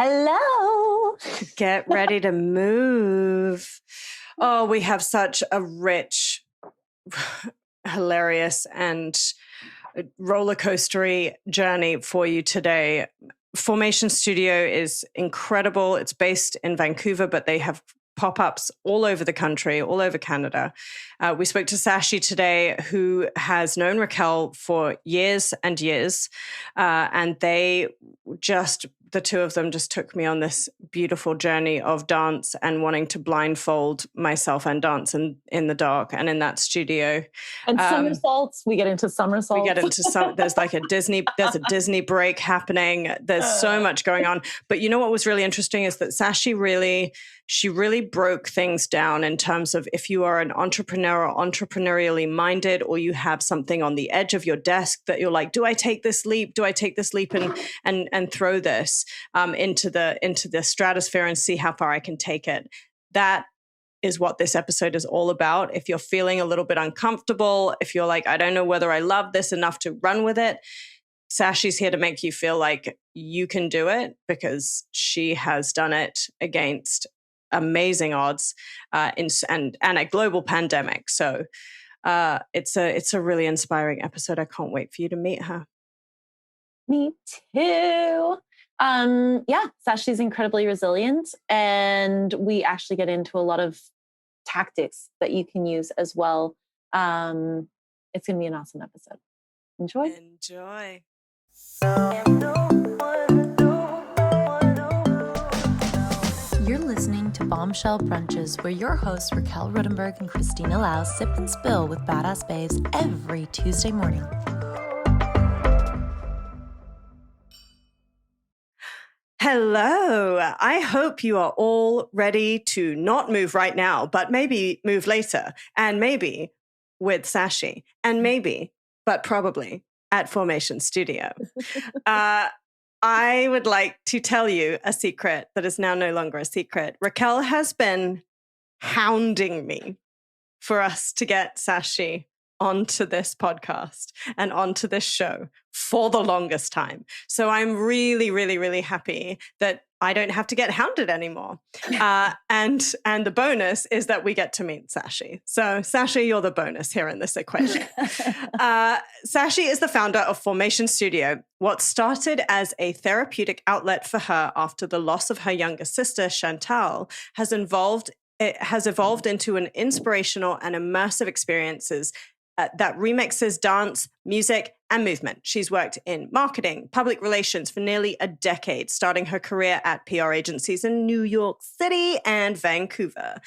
Hello. Get ready to move. Oh, we have such a rich, hilarious, and roller coastery journey for you today. Formation Studio is incredible. It's based in Vancouver, but they have pop-ups all over the country, all over Canada. We spoke to Sachie today, who has known Raquelle for years and years, and the two of them just took me on this beautiful journey of dance and wanting to blindfold myself and dance in the dark and in that studio. And somersaults. We get into somersaults. We get into there's a Disney break happening. There's so much going on. But you know what was really interesting is that Sachie really broke things down in terms of if you are an entrepreneur or entrepreneurially minded, or you have something on the edge of your desk that you're like, do I take this leap? Do I take this leap and throw this into the stratosphere and see how far I can take it? That is what this episode is all about. If you're feeling a little bit uncomfortable, if you're like, I don't know whether I love this enough to run with it, Sachie's here to make you feel like you can do it, because she has done it against amazing odds and a global pandemic. So it's a really inspiring episode. I can't wait for you to meet her. Me too. Sachie's incredibly resilient, and we actually get into a lot of tactics that you can use as well. It's going to be an awesome episode. Enjoy. You're listening to Bombshell Brunches, where your hosts Raquelle Rodenberg and Christina Lau sip and spill with badass babes every Tuesday morning. Hello. I hope you are all ready to not move right now, but maybe move later, and maybe with Sachie, and maybe, but probably at Formation Studio. I would like to tell you a secret that is now no longer a secret. Raquelle has been hounding me for us to get Sachie onto this podcast and onto this show for the longest time. So I'm really, really, really happy that I don't have to get hounded anymore. And the bonus is that we get to meet Sachie. So Sachie, you're the bonus here in this equation. Sachie is the founder of Formation Studio, what started as a therapeutic outlet for her after the loss of her younger sister, Chantal, has evolved into an inspirational and immersive experiences that remixes dance, music, and movement. She's worked in marketing, public relations for nearly a decade, starting her career at PR agencies in New York City and Vancouver.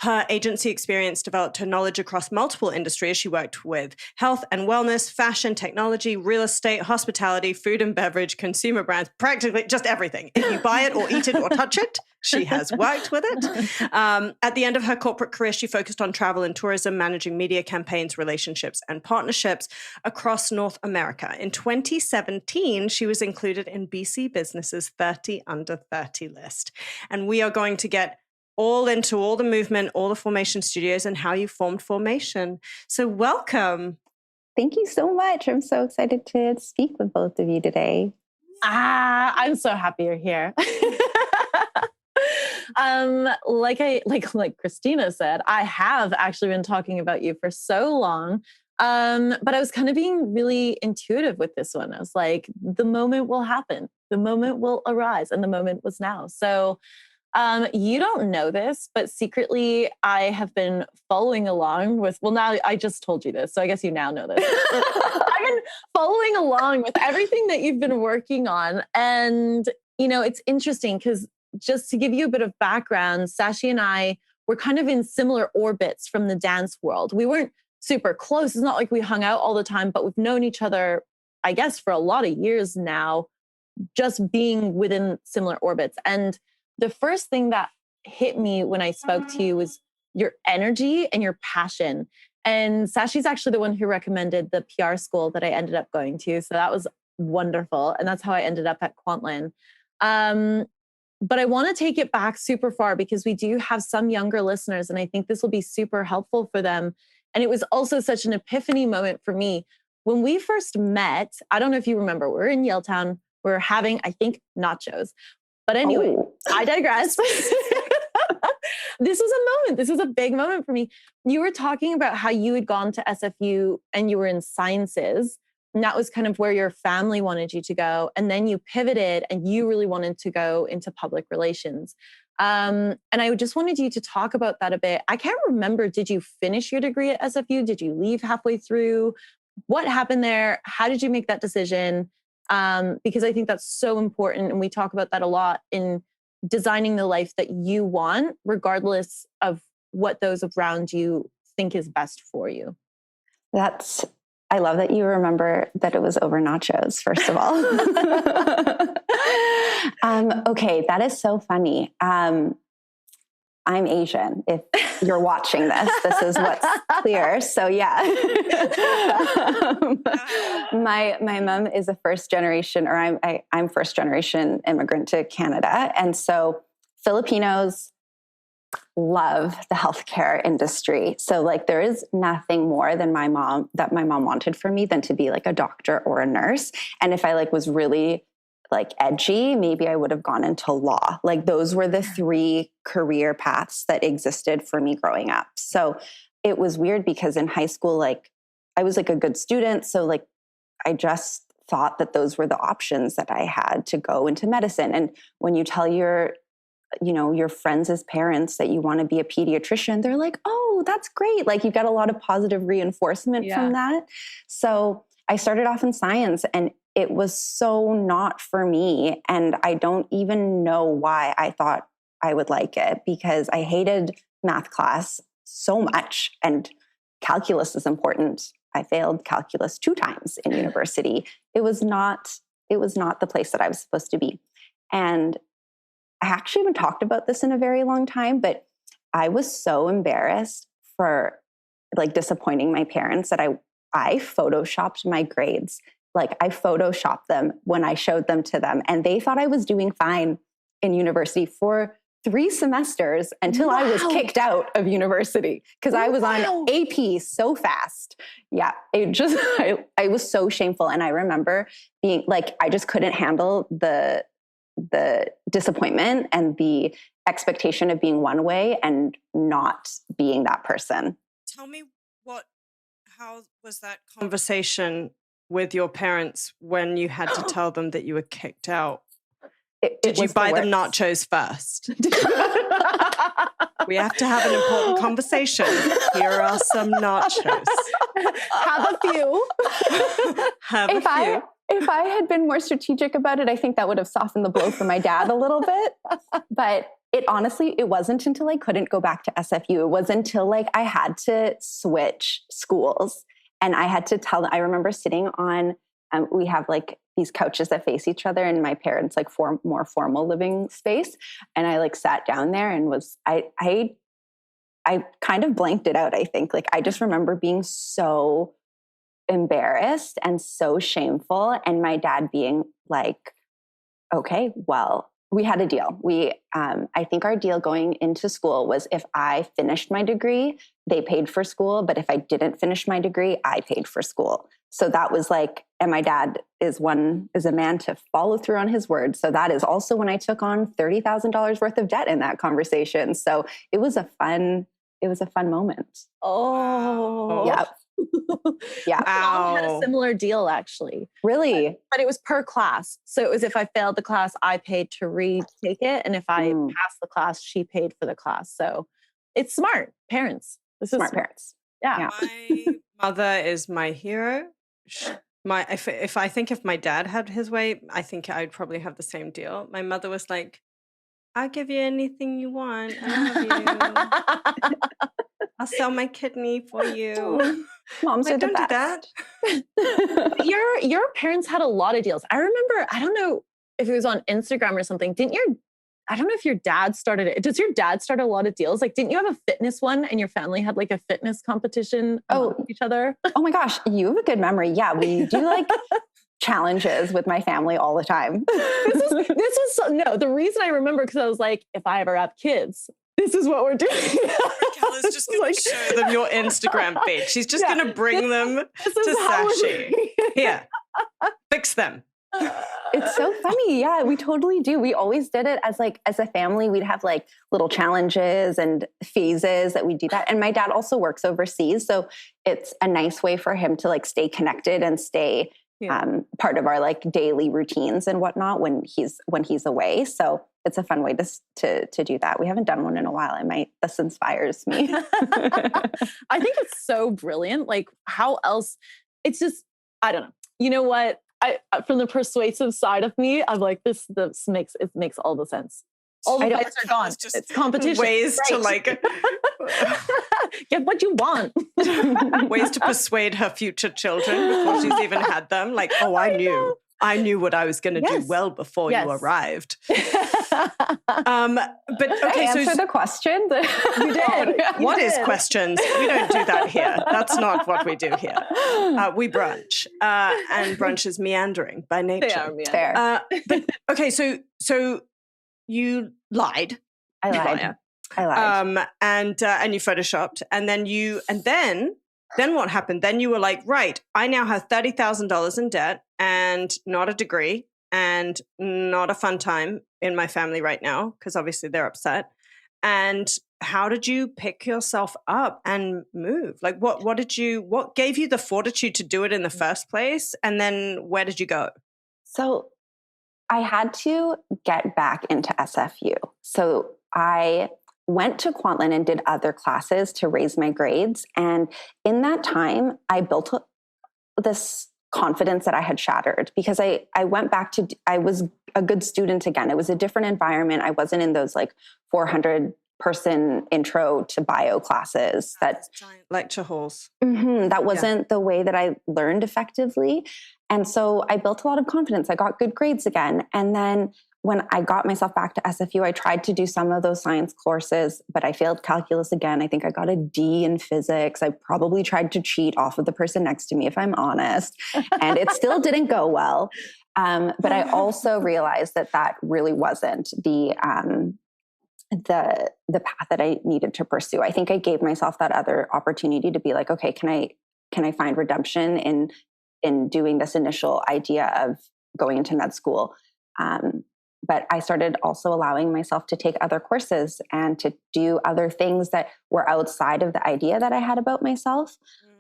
Her agency experience developed her knowledge across multiple industries. She worked with health and wellness, fashion, technology, real estate, hospitality, food and beverage, consumer brands, practically just everything. If you buy it or eat it or touch it, she has worked with it. At the end of her corporate career, she focused on travel and tourism, managing media campaigns, relationships, and partnerships across North America. In 2017, she was included in BC Business's 30 Under 30 list. And we are going to get all into all the movement, all the Formation Studios, and how you formed Formation. So welcome. Thank you so much. I'm so excited to speak with both of you today. I'm so happy you're here. Like Christina said, I have actually been talking about you for so long. But I was kind of being really intuitive with this one. I was like, the moment will happen. The moment will arise. And the moment was now. So you don't know this, but secretly I have been following along with, well, now I just told you this, so I guess you now know this. I've been following along with everything that you've been working on. And, it's interesting because just to give you a bit of background, Sachie and I were kind of in similar orbits from the dance world. We weren't super close. It's not like we hung out all the time, but we've known each other, I guess, for a lot of years now, just being within similar orbits. And the first thing that hit me when I spoke to you was your energy and your passion. And Sachie's actually the one who recommended the PR school that I ended up going to. So that was wonderful. And that's how I ended up at Kwantlen. But I want to take it back super far because we do have some younger listeners, and I think this will be super helpful for them. And it was also such an epiphany moment for me. When we first met, I don't know if you remember, we were in Yaletown, we were having, I think, nachos. But anyway, I digress. This was a moment. This was a big moment for me. You were talking about how you had gone to SFU and you were in sciences. And that was kind of where your family wanted you to go. And then you pivoted and you really wanted to go into public relations. And I just wanted you to talk about that a bit. I can't remember, did you finish your degree at SFU? Did you leave halfway through? What happened there? How did you make that decision? Because I think that's so important. And we talk about that a lot in designing the life that you want, regardless of what those around you think is best for you. I love that you remember that it was over nachos, first of all. Okay, that is so funny. I'm Asian. If you're watching this is what's clear. So yeah. My mom is a first generation, or I'm first generation immigrant to Canada. And so Filipinos love the healthcare industry. So like there is nothing more than my mom wanted for me than to be like a doctor or a nurse. And if I like was really like edgy, maybe I would have gone into law. Like those were the 3 career paths that existed for me growing up. So it was weird because in high school, like I was like a good student. So like I just thought that those were the options that I had to go into medicine. And when you tell your friends' parents that you want to be a pediatrician, they're like, oh, that's great. Like you got a lot of positive reinforcement from that. So I started off in science and it was so not for me. And I don't even know why I thought I would like it, because I hated math class so much. And calculus is important. I failed calculus 2 times in university. It was not the place that I was supposed to be. And I actually haven't talked about this in a very long time, but I was so embarrassed for like disappointing my parents that I photoshopped my grades. Like I photoshopped them when I showed them to them, and they thought I was doing fine in university for 3 semesters until I was kicked out of university because I was on AP so fast. Yeah, it just, I was so shameful. And I remember being like, I just couldn't handle the disappointment and the expectation of being one way and not being that person. Tell me how was that conversation with your parents when you had to tell them that you were kicked out? Did you buy them nachos first? We have to have an important conversation. Here are some nachos. Have a few. If I had been more strategic about it, I think that would have softened the blow for my dad a little bit. But it wasn't until I couldn't go back to SFU. It wasn't until like I had to switch schools and I had to tell them. I remember sitting on, we have like these couches that face each other in my parents' like more formal living space. And I like sat down there and I kind of blanked it out. I think like, I just remember being so embarrassed and so shameful. And my dad being like, okay, well, we had a deal. I think our deal going into school was if I finished my degree, they paid for school. But if I didn't finish my degree, I paid for school. So that was like, and my dad is a man to follow through on his word. So that is also when I took on $30,000 worth of debt in that conversation. So it was a fun moment. Oh, yeah. Yeah. Wow. Had a similar deal actually. Really? But it was per class. So it was if I failed the class, I paid to retake it. And if I passed the class, she paid for the class. So it's smart. Parents. This is smart parents. Yeah. My mother is my hero. If my dad had his way, I think I'd probably have the same deal. My mother was like, I'll give you anything you want. I love you. I'll sell my kidney for you. Moms are the don't best. do that. Your parents had a lot of deals. I remember, I don't know if it was on Instagram or something. I don't know if your dad started it. Does your dad start a lot of deals? Like, didn't you have a fitness one and your family had like a fitness competition with each other? Oh my gosh, you have a good memory. Yeah, we do like challenges with my family all the time. The reason I remember because I was like, if I ever have kids, this is what we're doing. Raquelle is just going to show them your Instagram feed. She's just going to bring them to Sachie. Here, fix them. It's so funny. Yeah, we totally do. We always did it as a family. We'd have like little challenges and phases that we do that. And my dad also works overseas. So it's a nice way for him to like stay connected and stay part of our like daily routines and whatnot when he's away. So it's a fun way to do that. We haven't done one in a while. This inspires me. I think it's so brilliant. Like how else it's just, I don't know. You know what? From the persuasive side of me, I'm like, this makes all the sense. All the fights are gone. It's competition. Ways to like get what you want. Ways to persuade her future children before she's even had them. Like, oh, I knew what I was going to do well before you arrived. But okay, answer the question. You did. What is questions? We don't do that here. That's not what we do here. We brunch, and brunch is meandering by nature. They are meandering. But okay, so you lied. I lied. And you photoshopped, and then what happened? Then you were like, right, I now have $30,000 in debt and not a degree and not a fun time in my family right now because obviously they're upset. And how did you pick yourself up and move? Like what gave you the fortitude to do it in the first place? And then where did you go? So I had to get back into SFU. So I went to Kwantlen and did other classes to raise my grades. And in that time, I built this confidence that I had shattered because I went back to, I was a good student again. It was a different environment. I wasn't in those like 400 person intro to bio classes. That's giant lecture halls. That wasn't the way that I learned effectively. And so I built a lot of confidence. I got good grades again. And then when I got myself back to SFU, I tried to do some of those science courses, but I failed calculus again. I think I got a D in physics. I probably tried to cheat off of the person next to me, if I'm honest. And it still didn't go well. But I also realized that really wasn't the path that I needed to pursue. I think I gave myself that other opportunity to be like, okay, can I find redemption in doing this initial idea of going into med school? But I started also allowing myself to take other courses and to do other things that were outside of the idea that I had about myself.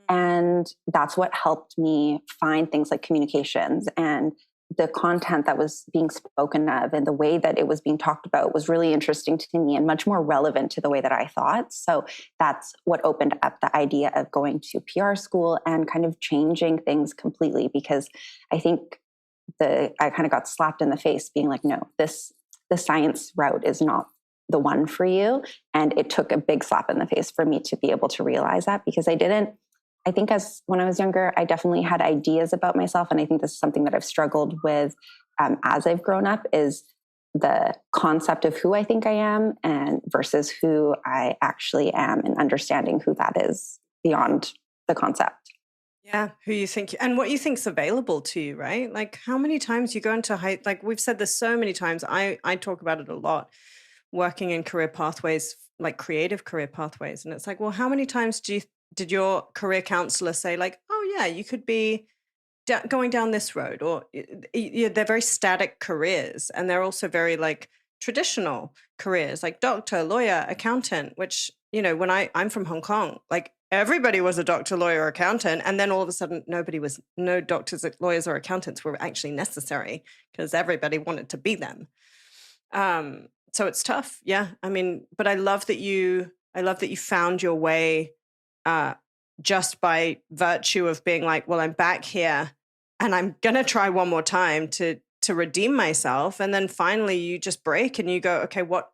And that's what helped me find things like communications, and the content that was being spoken of and the way that it was being talked about was really interesting to me and much more relevant to the way that I thought. So that's what opened up the idea of going to PR school and kind of changing things completely, because I think I kind of got slapped in the face being like, no, the science route is not the one for you. And it took a big slap in the face for me to be able to realize that, because I think when I was younger, I definitely had ideas about myself. And I think this is something that I've struggled with as I've grown up, is the concept of who I think I am and versus who I actually am, and understanding who that is beyond the concept. Yeah, who you think and what you think's available to you, right? Like how many times you go into like we've said this so many times. I talk about it a lot, working in career pathways, like creative career pathways. And it's like, well, how many times did your career counselor say like, oh yeah, you could be going down this road? Or they're very static careers, and they're also very like traditional careers, like doctor, lawyer, accountant, which, you know, when I'm from Hong Kong, like everybody was a doctor, lawyer, accountant. And then all of a sudden no doctors, lawyers or accountants were actually necessary because everybody wanted to be them. So it's tough. Yeah. I mean, but I love that you found your way just by virtue of being like, well, I'm back here and I'm going to try one more time to redeem myself. And then finally you just break and you go, okay, what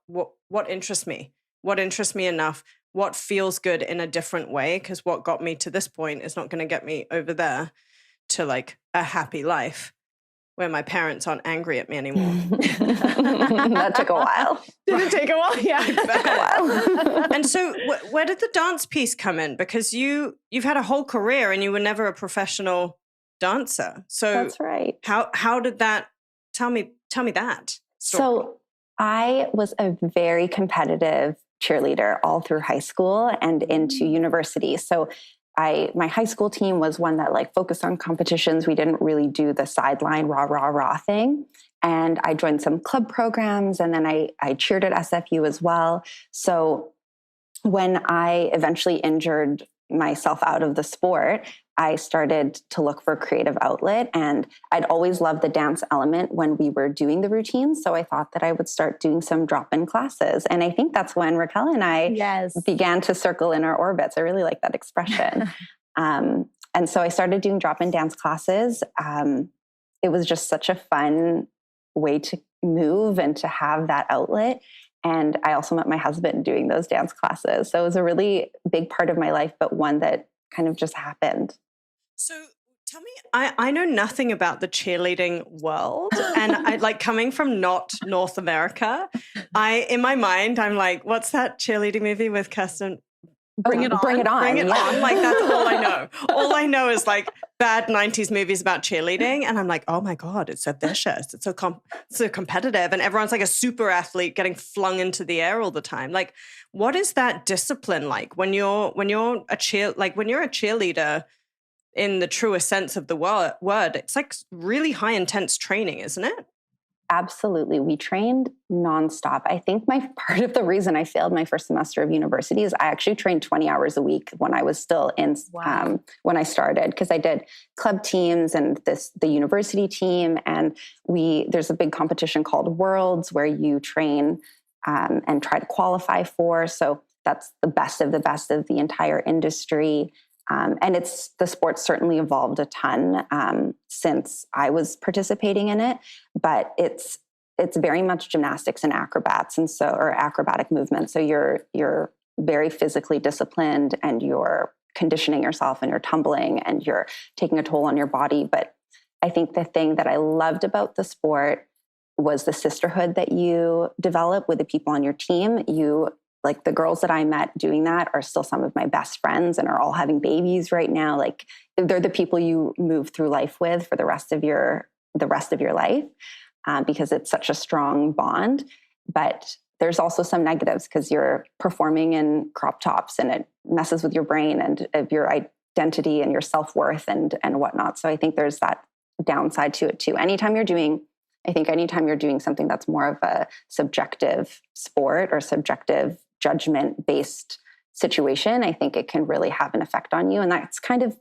interests me? What interests me enough? What feels good in a different way? Because what got me to this point is not going to get me over there to like a happy life where my parents aren't angry at me anymore. That took a while. Did it take a while? Yeah. It took a while. And so where did the dance piece come in? Because you've had a whole career and you were never a professional dancer. So that's right. How did that, tell me that story. So I was a very competitive cheerleader all through high school and into university. So my high school team was one that like focused on competitions. We didn't really do the sideline rah thing. And I joined some club programs, and then I cheered at SFU as well. So when I eventually injured myself out of the sport, I started to look for a creative outlet, and I'd always loved the dance element when we were doing the routines. So I thought that I would start doing some drop-in classes. And I think that's when Raquelle and I began to circle in our orbits. I really like that expression. And so I started doing drop-in dance classes. It was just such a fun way to move and to have that outlet. And I also met my husband doing those dance classes. So it was a really big part of my life, but one that kind of just happened. So tell me, I know nothing about the cheerleading world. And I like coming from not North America. In my mind, I'm like, what's that cheerleading movie with Kirsten? Bring it on. Bring it on. Like, that's all I know. All I know is like bad 90s movies about cheerleading. And I'm like, oh my God, it's so vicious. It's so competitive. And everyone's like a super athlete getting flung into the air all the time. Like, what is that discipline like when you're a cheerleader in the truest sense of the word? It's like really high intense training, isn't it? Absolutely. We trained nonstop. I think part of the reason I failed my first semester of university is I actually trained 20 hours a week when I was still in, when I started, because I did club teams and the university team. And there's a big competition called Worlds where you train and try to qualify for. So that's the best of the entire industry. And the sport certainly evolved a ton since I was participating in it, but it's very much gymnastics and acrobats, or acrobatic movement. So you're very physically disciplined, and you're conditioning yourself, and you're tumbling, and you're taking a toll on your body. But I think the thing that I loved about the sport was the sisterhood that you develop with the people on your team. Like the girls that I met doing that are still some of my best friends and are all having babies right now. Like they're the people you move through life with for the rest of your life, because it's such a strong bond. But there's also some negatives because you're performing in crop tops, and it messes with your brain and of your identity and your self-worth and whatnot. So I think there's that downside to it too. Anytime you're doing something that's more of a subjective sport or subjective judgment-based situation, I think it can really have an effect on you. And that's kind of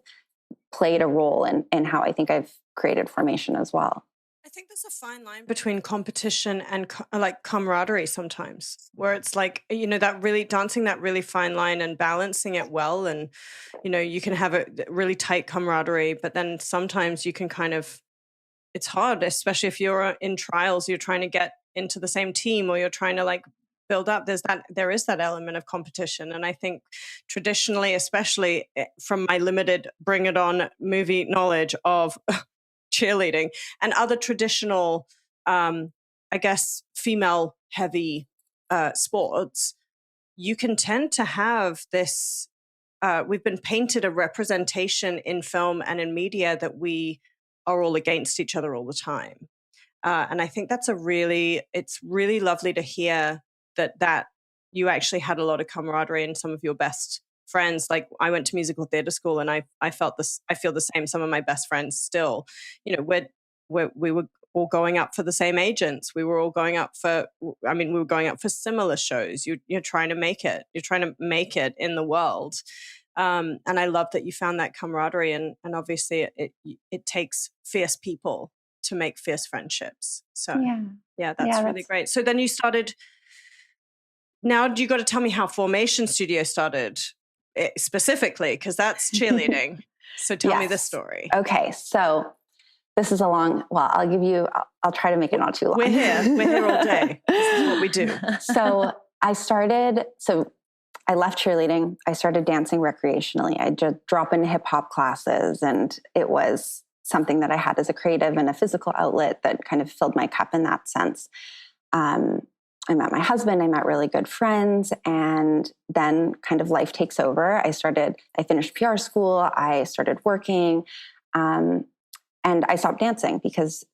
played a role in how I think I've created formation as well. I think there's a fine line between competition and like camaraderie sometimes, where it's like, that really dancing that really fine line and balancing it well. And, you can have a really tight camaraderie, but then sometimes you can it's hard, especially if you're in trials, you're trying to get into the same team, or you're trying to like build up. There is that element of competition. And I think traditionally, especially from my limited Bring It On movie knowledge of cheerleading and other traditional, I guess, female heavy sports, you can tend to have this, we've been painted a representation in film and in media that we are all against each other all the time. And I think it's really lovely to hear that you actually had a lot of camaraderie and some of your best friends. Like I went to musical theater school, and I felt this, I feel the same. Some of my best friends still, we were all going up for the same agents. We were all going up for similar shows. You're trying to make it. You're trying to make it in the world. And I love that you found that camaraderie, and obviously it takes fierce people to make fierce friendships. So that's really great. So then you started. Now you got to tell me how Formation Studio started specifically, because that's cheerleading. So tell me the story. Okay, so this is I'll try to make it not too long. We're here all day. This is what we do. So I left cheerleading. I started dancing recreationally. I just drop into hip hop classes, and it was something that I had as a creative and a physical outlet that kind of filled my cup in that sense. I met my husband, I met really good friends, and then kind of life takes over. I finished PR school, I started working, and I stopped dancing because,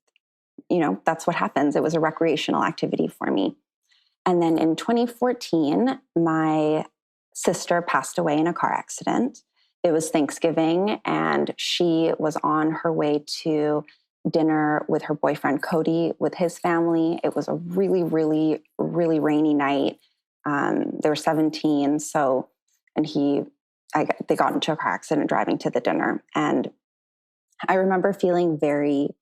that's what happens. It was a recreational activity for me. And then in 2014, my sister passed away in a car accident. it was Thanksgiving, and she was on her way to dinner with her boyfriend, Cody, with his family. It was a really, really, really rainy night. They were 17. So, and they got into a car accident driving to the dinner. And I remember feeling very,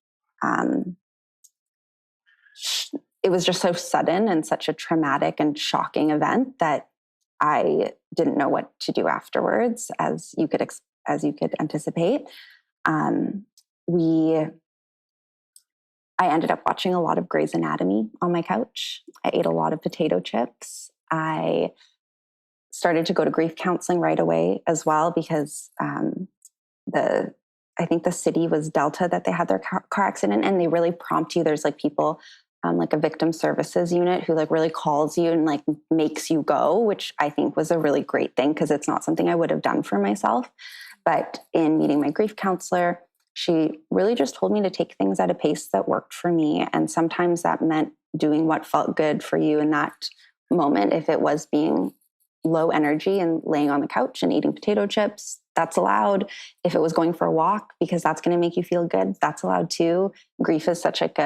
it was just so sudden and such a traumatic and shocking event that I didn't know what to do afterwards, as you could anticipate. I ended up watching a lot of Grey's Anatomy on my couch. I ate a lot of potato chips. I started to go to grief counseling right away as well, because I think the city was Delta that they had their car accident, and they really prompt you. There's like people, like a victim services unit who like really calls you and like makes you go, which I think was a really great thing, because it's not something I would have done for myself. But in meeting my grief counselor, she really just told me to take things at a pace that worked for me. And sometimes that meant doing what felt good for you in that moment. If it was being low energy and laying on the couch and eating potato chips, that's allowed. If it was going for a walk because that's going to make you feel good, that's allowed too. Grief is such like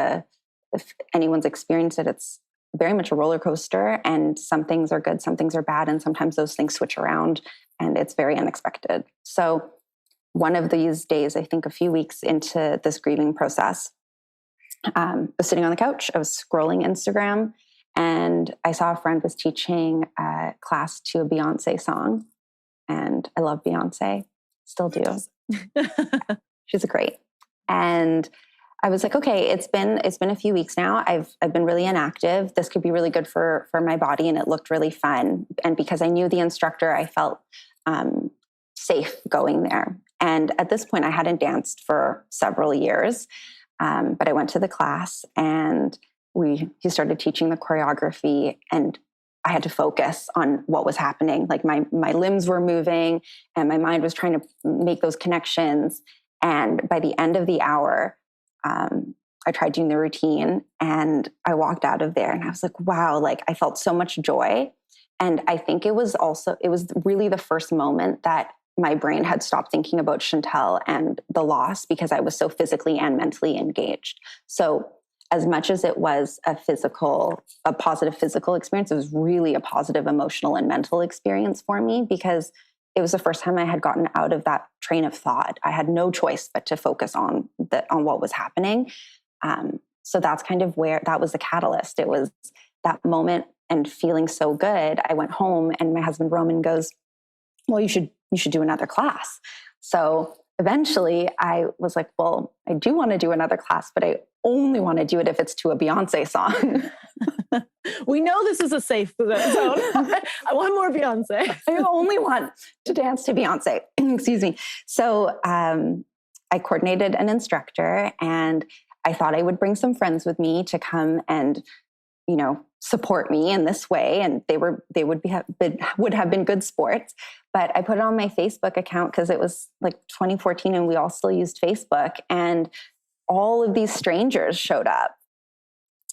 if anyone's experienced it, it's very much a roller coaster, and some things are good, some things are bad. And sometimes those things switch around and it's very unexpected. So one of these days, I think a few weeks into this grieving process, I was sitting on the couch, I was scrolling Instagram, and I saw a friend was teaching a class to a Beyonce song. And I love Beyonce, still do. She's great. And I was like, okay, it's been a few weeks now. I've been really inactive. This could be really good for my body. And it looked really fun. And because I knew the instructor, I felt safe going there. And at this point, I hadn't danced for several years, but I went to the class, and he started teaching the choreography, and I had to focus on what was happening. Like my limbs were moving, and my mind was trying to make those connections. And by the end of the hour, I tried doing the routine, and I walked out of there, and I was like, wow, like I felt so much joy. And I think it was really the first moment that my brain had stopped thinking about Chantal and the loss, because I was so physically and mentally engaged. So as much as it was a positive physical experience, it was really a positive emotional and mental experience for me, because it was the first time I had gotten out of that train of thought. I had no choice but to focus on what was happening. So that's kind of where that was the catalyst. It was that moment and feeling so good. I went home, and my husband Roman goes, well, you should do another class. So eventually I was like, well, I do want to do another class, but I only want to do it if it's to a Beyonce song. We know this is a safe zone. I want more Beyonce. I only want to dance to Beyonce. Excuse me. So I coordinated an instructor, and I thought I would bring some friends with me to come and, support me in this way. And they would have been good sports. But I put it on my Facebook account because it was like 2014 and we all still used Facebook. And all of these strangers showed up.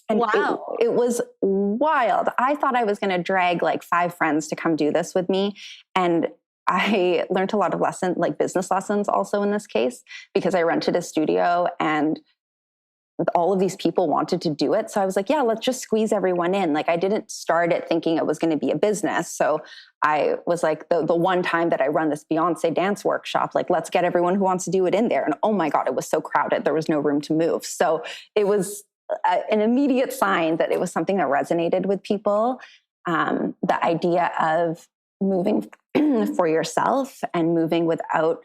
And wow. It was wild. I thought I was going to drag like 5 friends to come do this with me. And I learned a lot of lessons, like business lessons also in this case, because I rented a studio and all of these people wanted to do it. So I was like, yeah, let's just squeeze everyone in. Like I didn't start it thinking it was going to be a business. So I was like, the one time that I run this Beyonce dance workshop, like let's get everyone who wants to do it in there. And oh my God, it was so crowded. There was no room to move. So it was an immediate sign that it was something that resonated with people. The idea of moving for yourself and moving without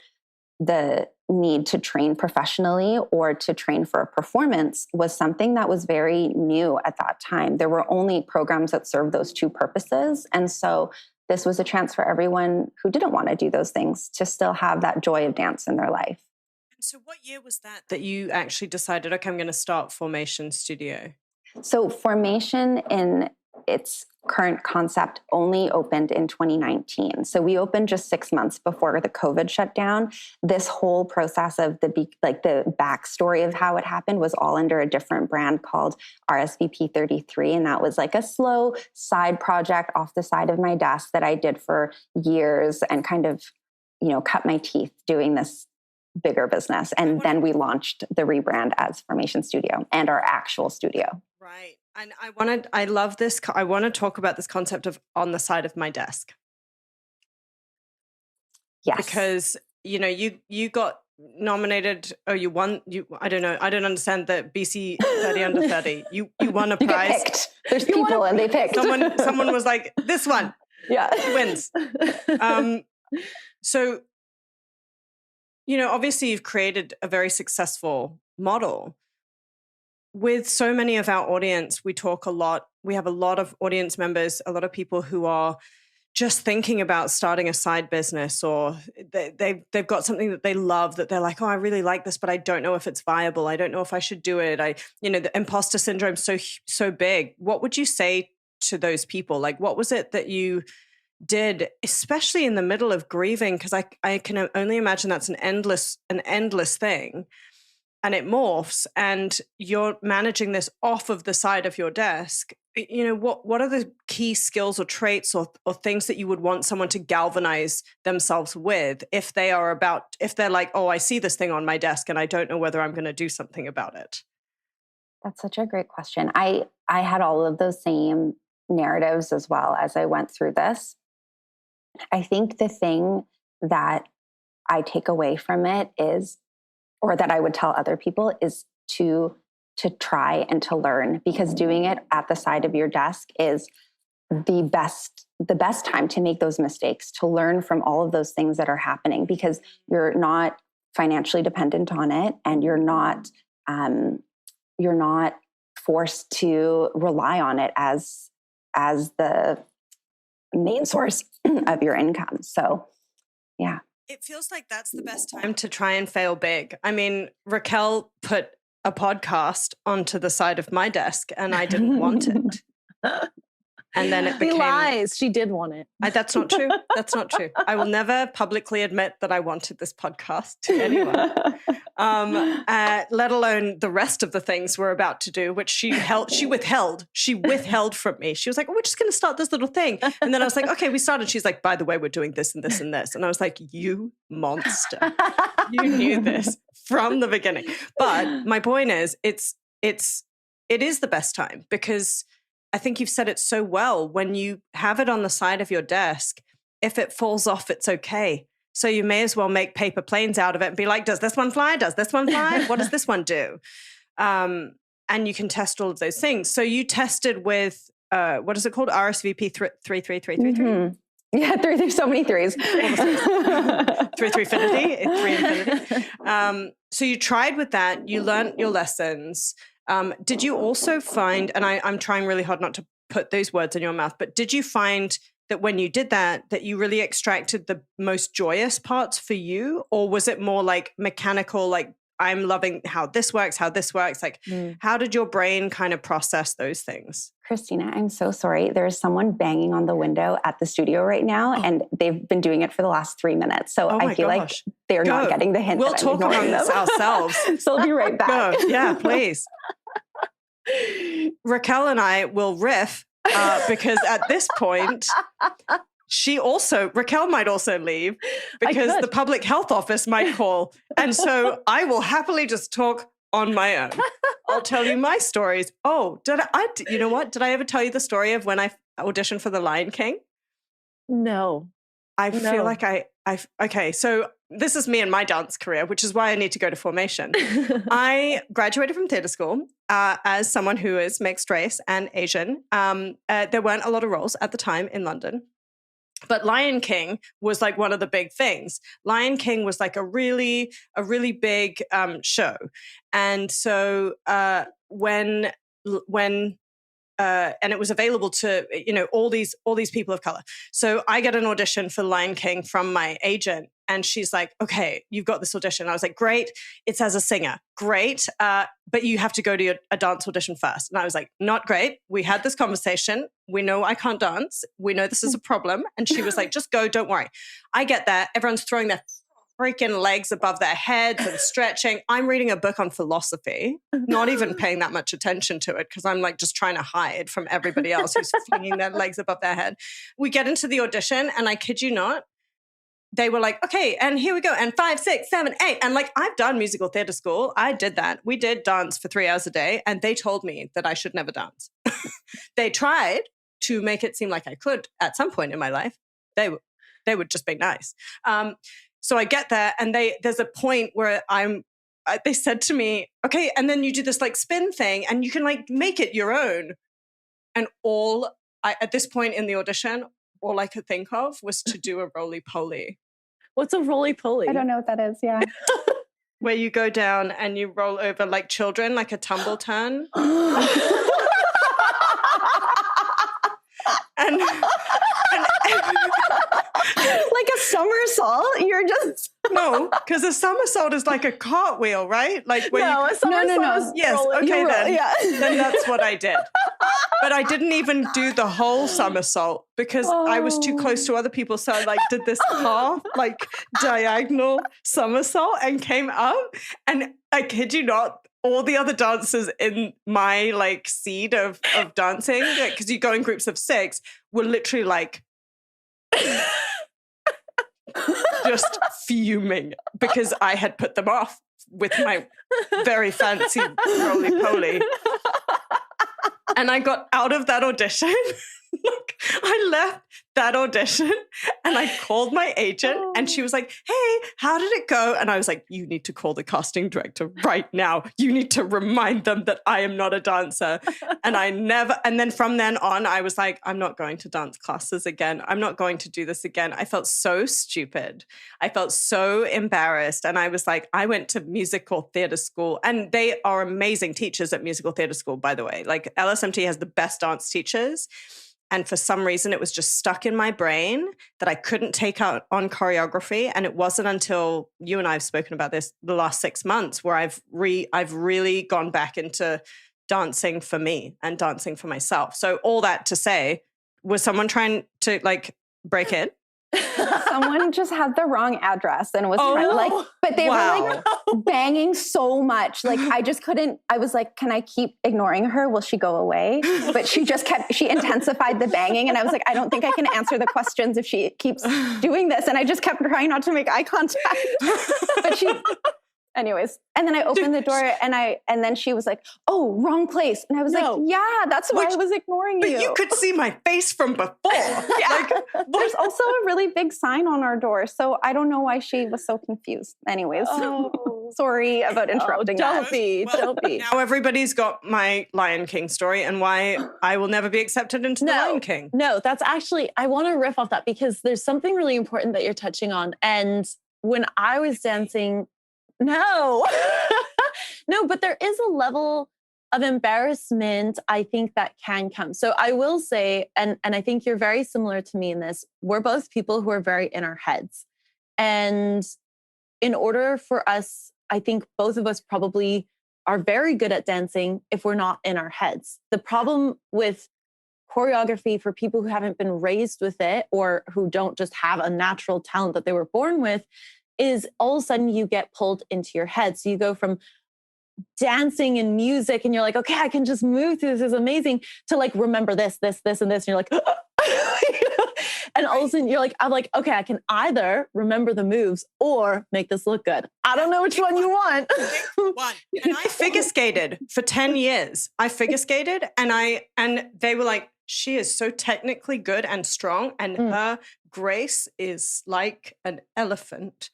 the need to train professionally or to train for a performance was something that was very new at that time. There were only programs that served those two purposes. And so this was a chance for everyone who didn't want to do those things to still have that joy of dance in their life. So what year was that you actually decided, okay, I'm going to start Formation Studio? So Formation in its current concept only opened in 2019. So we opened just 6 months before the COVID shutdown. This whole process of the backstory of how it happened was all under a different brand called RSVP 33. And that was like a slow side project off the side of my desk that I did for years and kind of cut my teeth doing this bigger business. And then we launched the rebrand as Formation Studio and our actual studio. Right. And I love this. I want to talk about this concept of on the side of my desk. Yes. Because, you got nominated, you won, I don't know. I don't understand the BC 30 under 30. You won a prize. Get picked. There's people and they picked. Someone was like, this one. Yeah. Wins. So, obviously you've created a very successful model. With so many of our audience, we talk a lot. We have a lot of audience members, a lot of people who are just thinking about starting a side business, or they've got something that they love that they're like, oh, I really like this, but I don't know if it's viable. I don't know if I should do it. The imposter syndrome is so big. What would you say to those people? Like, what was it that you did, especially in the middle of grieving? Because I can only imagine that's an endless thing. And it morphs, and you're managing this off of the side of your desk. What are the key skills or traits or things that you would want someone to galvanize themselves with if they're like, oh, I see this thing on my desk and I don't know whether I'm going to do something about it? That's such a great question. I had all of those same narratives as well as I went through this. I think the thing that I take away from it is, or that I would tell other people, is to try and to learn, because doing it at the side of your desk is the best time to make those mistakes, to learn from all of those things that are happening, because you're not financially dependent on it, and you're not forced to rely on it as the main source of your income. So, yeah. It feels like that's the best time to try and fail big. I mean, Raquelle put a podcast onto the side of my desk and I didn't want it. And then it became... He lies. She did want it. That's not true. That's not true. I will never publicly admit that I wanted this podcast to anyone, let alone the rest of the things we're about to do, which she withheld from me. She was like, oh, we're just going to start this little thing. And then I was like, okay, we started. She's like, by the way, we're doing this and this and this. And I was like, you monster. You knew this from the beginning. But my point is, it is the best time, because I think you've said it so well. When you have it on the side of your desk, if it falls off, it's okay. So you may as well make paper planes out of it and be like, does this one fly? Does this one fly? What does this one do? And you can test all of those things. So you tested with, what is it called? RSVP 33333? Mm-hmm. Yeah, there's so many threes. 3 infinity. So you tried with that. You learned your lessons. Did you also find, and I'm trying really hard not to put those words in your mouth, but did you find that when you did that you really extracted the most joyous parts for you? Or was it more like mechanical, like, I'm loving how this works? Like, how did your brain kind of process those things? Christina, I'm so sorry. There's someone banging on the window at the studio right now, and they've been doing it for the last 3 minutes. So I feel like they're not getting the hint. We'll talk about this ourselves. So I'll be right back. Go. Yeah, please. Raquelle and I will riff because at this point, Raquelle might also leave because the public health office might call. And so I will happily just talk on my own. I'll tell you my stories. Oh, you know what? Did I ever tell you the story of when I auditioned for The Lion King? No. I feel like okay, so this is me and my dance career, which is why I need to go to Formation. I graduated from theater school as someone who is mixed race and Asian. There weren't a lot of roles at the time in London. But Lion King was like one of the big things. Lion King was like a really big show. And so when and it was available to, all these people of color. So I get an audition for Lion King from my agent, and she's like, okay, you've got this audition. I was like, great. It's as a singer. Great. But you have to go to a dance audition first. And I was like, not great. We had this conversation. We know I can't dance. We know this is a problem. And she was like, just go. Don't worry. I get there. Everyone's throwing their freaking legs above their heads and stretching. I'm reading a book on philosophy, not even paying that much attention to it because I'm like just trying to hide from everybody else who's flinging their legs above their head. We get into the audition, and I kid you not, they were like, okay, and here we go. And 5, 6, 7, 8. And like, I've done musical theater school. I did that. We did dance for 3 hours a day. And they told me that I should never dance. They tried to make it seem like I could at some point in my life. They would just be nice. So I get there, and there's a point where they said to me, okay, and then you do this like spin thing and you can like make it your own. And at this point in the audition, all I could think of was to do a roly-poly. What's a roly-poly? I don't know what that is. Yeah. Where you go down and you roll over like children, like a tumble turn. and Like a somersault? You're just... No, because a somersault is like a cartwheel, right? Like where a somersault is yes, rolling. okay then. Yeah. Then that's what I did. But I didn't even do the whole somersault because I was too close to other people. So I like did this half, like diagonal somersault and came up. And I kid you not, all the other dancers in my like seed of dancing, because you go in groups of 6, were literally like just fuming because I had put them off with my very fancy roly-poly. And I got out of that audition. Like, I left that audition and I called my agent and she was like, hey, how did it go? And I was like, you need to call the casting director right now. You need to remind them that I am not a dancer. And then from then on, I was like, I'm not going to dance classes again. I'm not going to do this again. I felt so stupid. I felt so embarrassed. And I was like, I went to musical theater school, and they are amazing teachers at musical theater school, by the way. Like LSMT has the best dance teachers. And for some reason, it was just stuck in my brain that I couldn't take out on choreography. And it wasn't until you and I have spoken about this the last 6 months where I've really gone back into dancing for me and dancing for myself. So all that to say, was someone trying to like break in? Someone just had the wrong address and was but they were like banging so much. Like I just couldn't, I was like, can I keep ignoring her? Will she go away? But she intensified the banging. And I was like, I don't think I can answer the questions if she keeps doing this. And I just kept trying not to make eye contact. But anyways. And then I opened the door and then she was like, oh, wrong place. And I was like, yeah, that's why I was ignoring you. But you could see my face from before. Yeah. There's also a really big sign on our door. So I don't know why she was so confused. Anyways, sorry about interrupting. Don't be. Now everybody's got my Lion King story and why I will never be accepted into the Lion King. No, that's actually, I want to riff off that because there's something really important that you're touching on. And when I was dancing, no, but there is a level of embarrassment, I think, that can come. So I will say, and I think you're very similar to me in this, we're both people who are very in our heads. And in order for us, I think both of us probably are very good at dancing if we're not in our heads. The problem with choreography for people who haven't been raised with it or who don't just have a natural talent that they were born with is all of a sudden you get pulled into your head. So you go from dancing and music and you're like, okay, I can just move through this is amazing, to like, remember this, and this. And you're like, and all of a sudden you're like, I'm like, okay, I can either remember the moves or make this look good. I don't know which one you want. And I figure skated for 10 years. I figure skated and they were like, she is so technically good and strong and her grace is like an elephant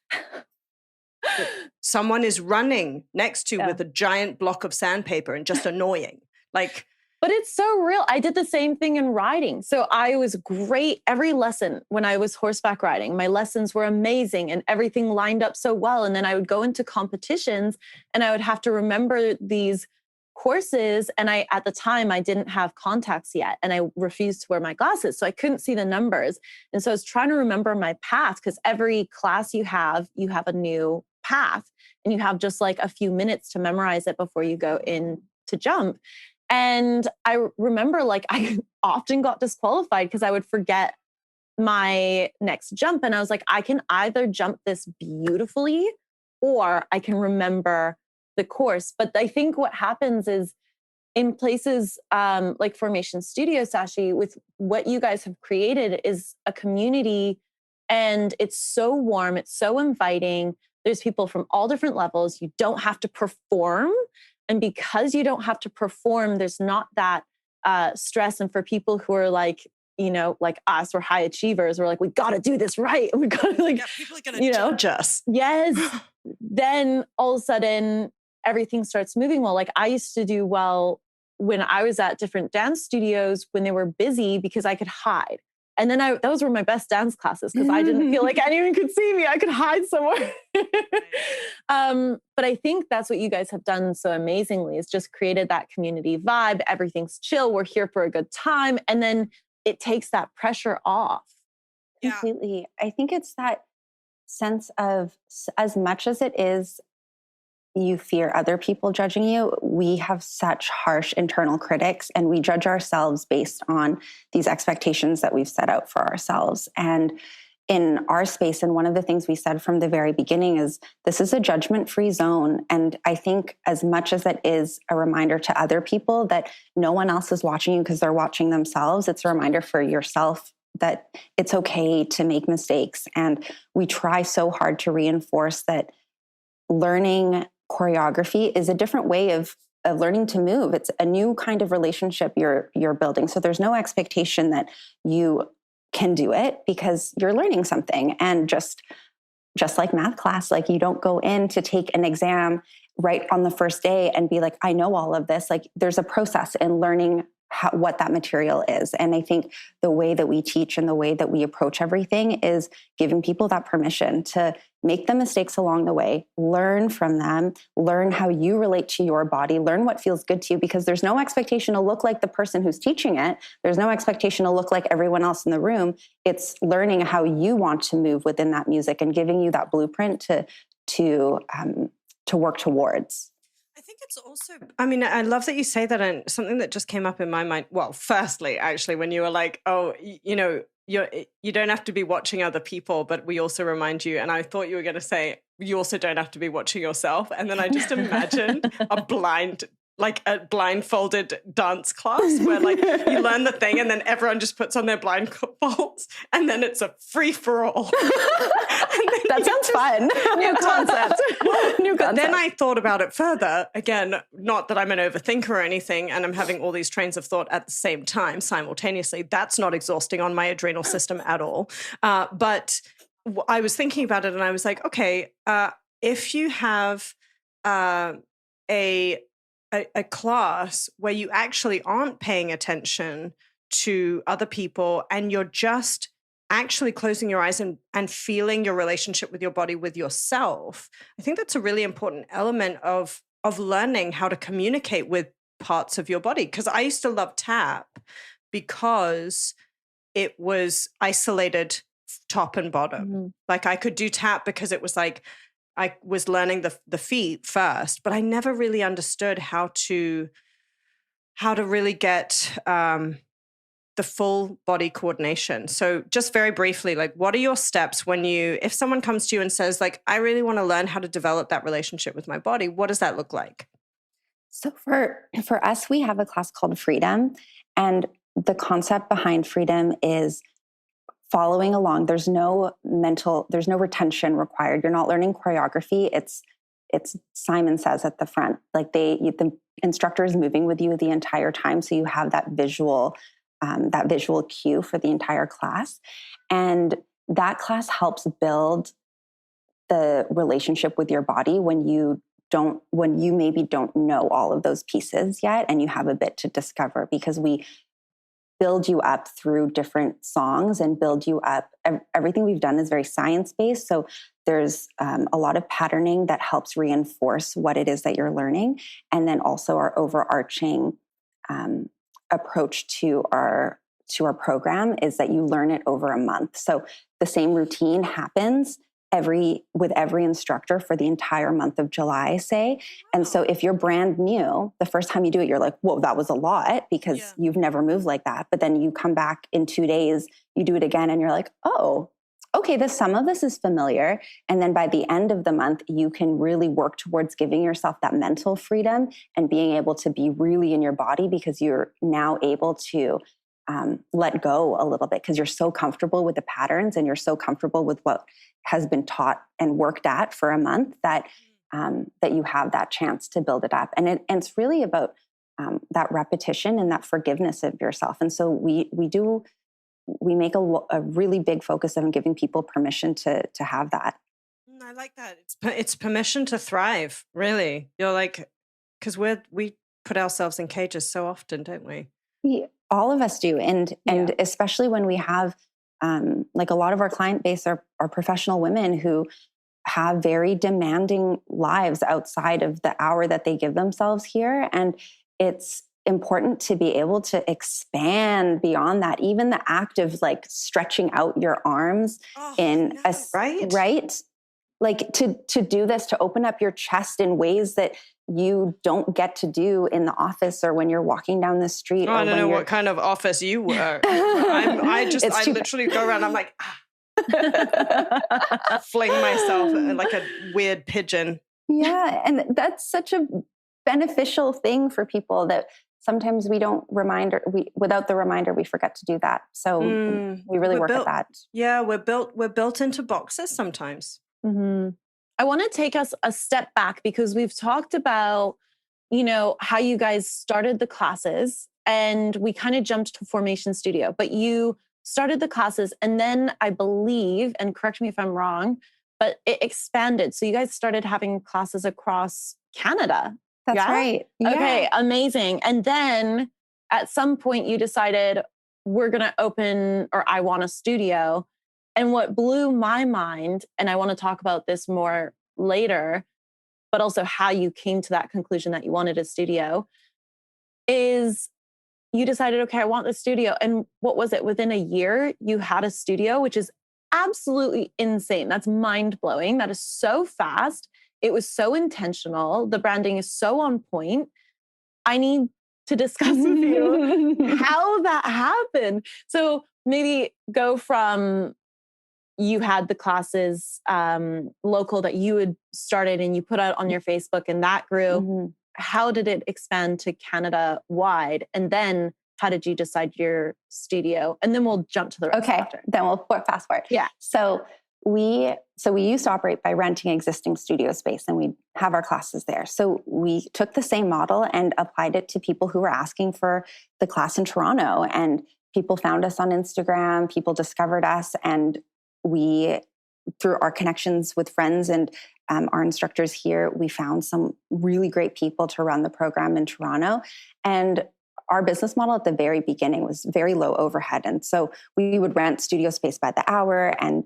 that someone is running next to with a giant block of sandpaper and just annoying. Like, but it's so real. I did the same thing in riding. So I was great every lesson when I was horseback riding. My lessons were amazing and everything lined up so well. And then I would go into competitions and I would have to remember these courses. And at the time, I didn't have contacts yet and I refused to wear my glasses. So I couldn't see the numbers. And so I was trying to remember my path because every class you have a new path and you have just like a few minutes to memorize it before you go in to jump. And I remember like I often got disqualified because I would forget my next jump. And I was like, I can either jump this beautifully or I can remember the course. But I think what happens is in places like Formation Studio, Sachie, with what you guys have created is a community And it's so warm. It's so inviting. There's people from all different levels. You don't have to perform. And because you don't have to perform, there's not that stress. And for people who are like, you know, like us, we're high achievers. We're like, we got to do this right. We got to like, people are going to judge us. Yes. Then all of a sudden everything starts moving well. Like I used to do well when I was at different dance studios when they were busy because I could hide. And then those were my best dance classes because I didn't feel like anyone could see me. I could hide somewhere. But I think that's what you guys have done so amazingly is just created that community vibe. Everything's chill. We're here for a good time. And then it takes that pressure off. Completely. I think it's that sense of, as much as it is you fear other people judging you, we have such harsh internal critics and we judge ourselves based on these expectations that we've set out for ourselves. And in our space, and one of the things we said from the very beginning is this is a judgment-free zone. And I think as much as it is a reminder to other people that no one else is watching you because they're watching themselves, it's a reminder for yourself that it's okay to make mistakes. And we try so hard to reinforce that learning choreography is a different way of learning to move. It's a new kind of relationship you're building. So there's no expectation that you can do it because you're learning something. And just like math class, like you don't go in to take an exam right on the first day and be like, I know all of this. Like there's a process in learning what that material is. And I think the way that we teach and the way that we approach everything is giving people that permission to make the mistakes along the way, learn from them, learn how you relate to your body, learn what feels good to you, because there's no expectation to look like the person who's teaching it. There's no expectation to look like everyone else in the room. It's learning how you want to move within that music and giving you that blueprint to work towards. I think it's also, I mean, I love that you say that, and something that just came up in my mind. Well, firstly, actually, when you were like, oh, you know, you don't have to be watching other people, but we also remind you, and I thought you were going to say, you also don't have to be watching yourself. And then I just imagined a blindfolded dance class where like you learn the thing and then everyone just puts on their blindfolds and then it's a free for all. That sounds fun. New concept. New concept. Then I thought about it further. Again, not that I'm an overthinker or anything, and I'm having all these trains of thought at the same time, simultaneously. That's not exhausting on my adrenal system at all. But I was thinking about it and I was like, okay, if you have a class where you actually aren't paying attention to other people and you're just actually closing your eyes and feeling your relationship with your body, with yourself, I think that's a really important element of learning how to communicate with parts of your body. Because I used to love tap because it was isolated top and bottom. Mm-hmm. Like I could do tap because it was like, I was learning the feet first, but I never really understood how to really get the full body coordination. So just very briefly, like what are your steps if someone comes to you and says like, I really want to learn how to develop that relationship with my body, what does that look like? So for us, we have a class called Freedom, and the concept behind Freedom is following along. There's no retention required. You're not learning choreography. It's Simon Says at the front. Like the instructor is moving with you the entire time. So you have that visual cue for the entire class. And that class helps build the relationship with your body when you maybe don't know all of those pieces yet. And you have a bit to discover, because we build you up through different songs and build you up. Everything we've done is very science-based. So there's a lot of patterning that helps reinforce what it is that you're learning. And then also our overarching approach to our program is that you learn it over a month. So the same routine happens with every instructor for the entire month of July, say. And so if you're brand new, the first time you do it, you're like, whoa, that was a lot, because you've never moved like that. But then you come back in 2 days, you do it again, and you're like, oh, okay, some of this is familiar. And then by the end of the month, you can really work towards giving yourself that mental freedom and being able to be really in your body, because you're now able to let go a little bit because you're so comfortable with the patterns and you're so comfortable with what has been taught and worked at for a month that that you have that chance to build it up. And it's really about that repetition and that forgiveness of yourself. And so we make a really big focus on giving people permission to have that. I like that. It's permission to thrive, really. You're like, because we put ourselves in cages so often, don't we? All of us do. And especially when we have, like a lot of our client base are professional women who have very demanding lives outside of the hour that they give themselves here. And it's important to be able to expand beyond that. Even the act of like stretching out your arms right? Like to do this, to open up your chest in ways that you don't get to do in the office or when you're walking down the street. I don't know what kind of office you work. I literally go around, I'm like, fling myself like a weird pigeon. Yeah. And that's such a beneficial thing for people that sometimes we don't without the reminder, we forget to do that. So we really work at that. Yeah. We're built into boxes sometimes. Mm-hmm. I want to take us a step back because we've talked about, how you guys started the classes and we kind of jumped to Formation Studio, but you started the classes and then I believe, and correct me if I'm wrong, but it expanded. So you guys started having classes across Canada. That's right. Yeah. Okay, amazing. And then at some point you decided we're going to open, or I want a studio. And what blew my mind, and I want to talk about this more later, but also how you came to that conclusion that you wanted a studio, is you decided, okay, I want the studio. And what was it? Within a year, you had a studio, which is absolutely insane. That's mind-blowing. That is so fast. It was so intentional. The branding is so on point. I need to discuss with you how that happened. So maybe go from you had the classes local that you had started and you put out on your Facebook and that grew. Mm-hmm. How did it expand to Canada wide? And then how did you decide your studio? And then we'll jump to the rest. Okay, then we'll fast forward. Yeah. So we used to operate by renting existing studio space and we'd have our classes there. So we took the same model and applied it to people who were asking for the class in Toronto. And people found us on Instagram, people discovered us, and we, through our connections with friends and our instructors here, we found some really great people to run the program in Toronto. And our business model at the very beginning was very low overhead. And so we would rent studio space by the hour and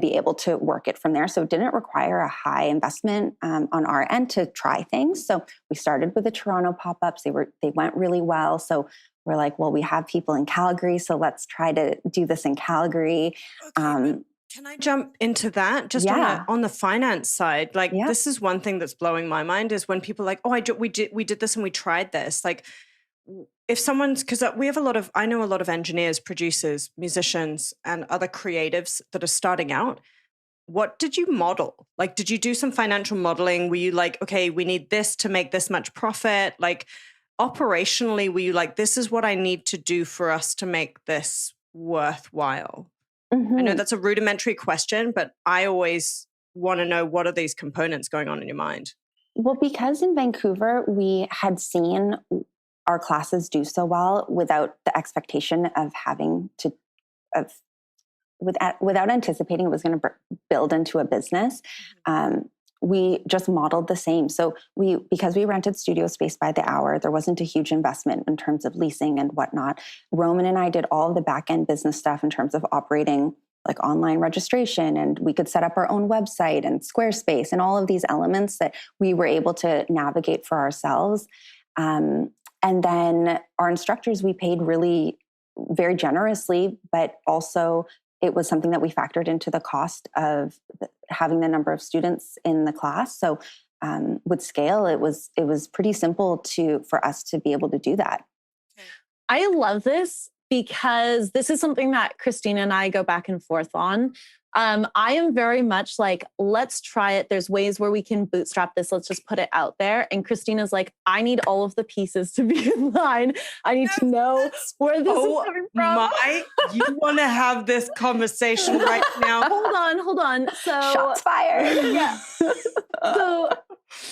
be able to work it from there. So it didn't require a high investment on our end to try things. So we started with the Toronto pop-ups. They went really well. So we're like, well, we have people in Calgary, so let's try to do this in Calgary. Okay, can I jump into that? Just on the finance side, like this is one thing that's blowing my mind is when people are like, oh, we did this and we tried this. Like if someone's, because I know a lot of engineers, producers, musicians, and other creatives that are starting out. What did you model? Like, did you do some financial modeling? Were you like, okay, we need this to make this much profit? Like, operationally, were you like, this is what I need to do for us to make this worthwhile? Mm-hmm. I know that's a rudimentary question, but I always want to know, what are these components going on in your mind? Well, because in Vancouver, we had seen our classes do so well without the expectation of having to, without anticipating it was going to build into a business. We just modeled the same. So because we rented studio space by the hour, there wasn't a huge investment in terms of leasing and whatnot. Roman and I did all of the back end business stuff in terms of operating like online registration, and we could set up our own website and Squarespace and all of these elements that we were able to navigate for ourselves. And then our instructors, we paid really very generously, but also it was something that we factored into the cost of having the number of students in the class. So with scale, it was pretty simple for us to be able to do that. I love this because this is something that Christina and I go back and forth on. I am very much like, let's try it. There's ways where we can bootstrap this. Let's just put it out there. And Christina's like, I need all of the pieces to be in line. I need to know where this is coming from. You want to have this conversation right now? Hold on. So shots fired. Yeah. So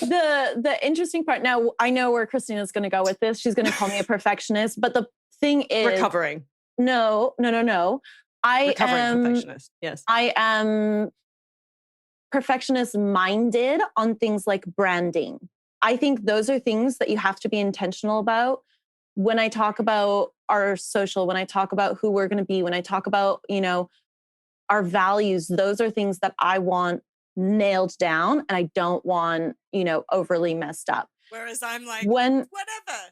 the interesting part, now I know where Christina's going to go with this. She's going to call me a perfectionist, but the thing is recovering. No. Perfectionist. Yes. I am perfectionist minded on things like branding. I think those are things that you have to be intentional about. When I talk about our social, when I talk about who we're going to be, when I talk about, our values, those are things that I want nailed down and I don't want, overly messed up. Whereas I'm like, whatever.